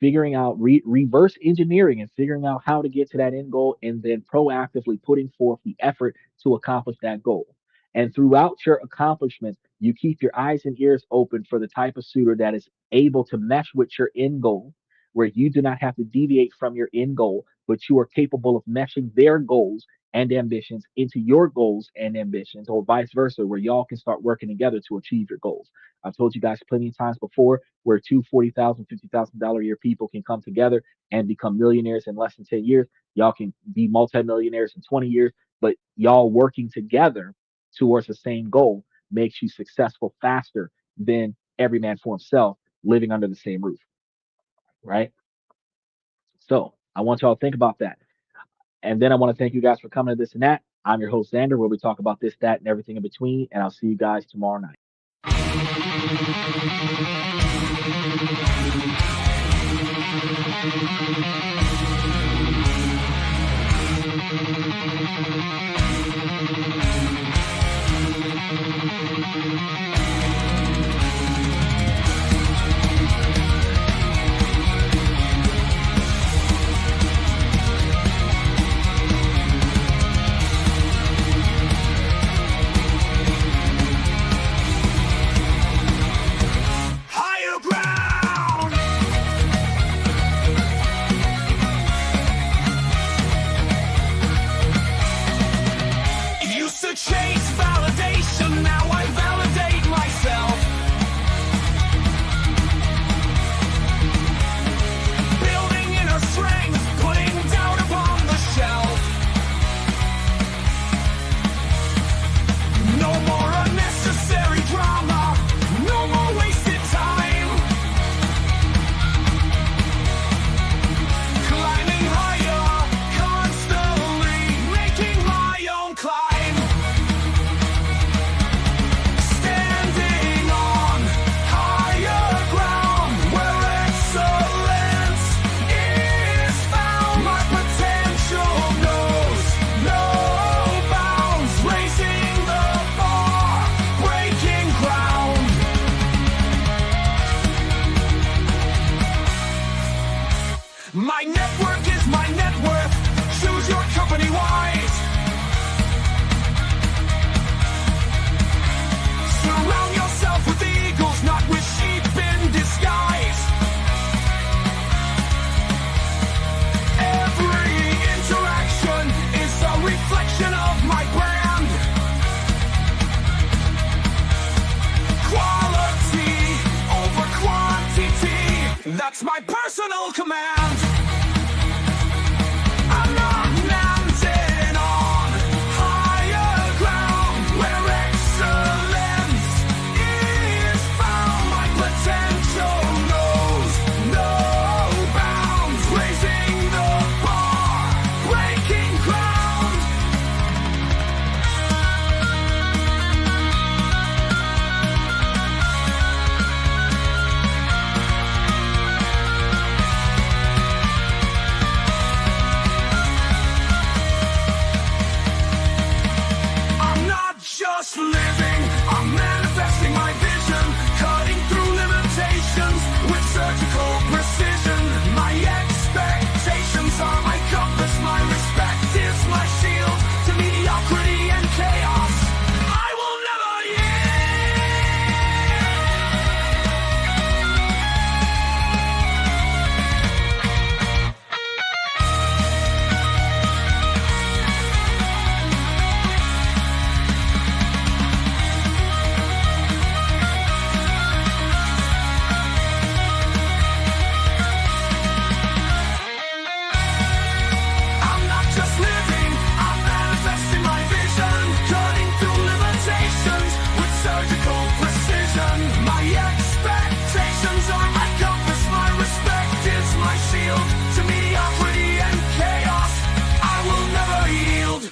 figuring out reverse engineering and figuring out how to get to that end goal, and then proactively putting forth the effort to accomplish that goal. And throughout your accomplishments, you keep your eyes and ears open for the type of suitor that is able to mesh with your end goal, where you do not have to deviate from your end goal, but you are capable of meshing their goals and ambitions into your goals and ambitions, or vice versa, where y'all can start working together to achieve your goals. I've told you guys plenty of times before where two $40,000, $50,000 a year people can come together and become millionaires in less than 10 years. Y'all can be multimillionaires in 20 years, but y'all working together towards the same goal makes you successful faster than every man for himself living under the same roof, right? So I want y'all to think about that. And then I want to thank you guys for coming to This and That. I'm your host, Xander, where we talk about this, that, and everything in between. And I'll see you guys tomorrow night. Higher ground! Used to chase validation, now I validate My network is my net worth. Choose your company wise. Surround yourself with eagles, not with sheep in disguise. Every interaction is a reflection of my brand. Quality over quantity, that's my personal command. I'm not landing on higher ground where excellence is found. My potential knows no bounds, raising the bar, breaking ground. I'm not just living, I'm manifesting my vision, cutting through limitations with surgical precision. My expectations are my compass, my respect is my shield to mediocrity and chaos. I will never I'm not just living, I'm manifesting my vision, cutting through limitations with surgical precision. My expectations are my compass, my respect is my shield to mediocrity and chaos. I will never yield.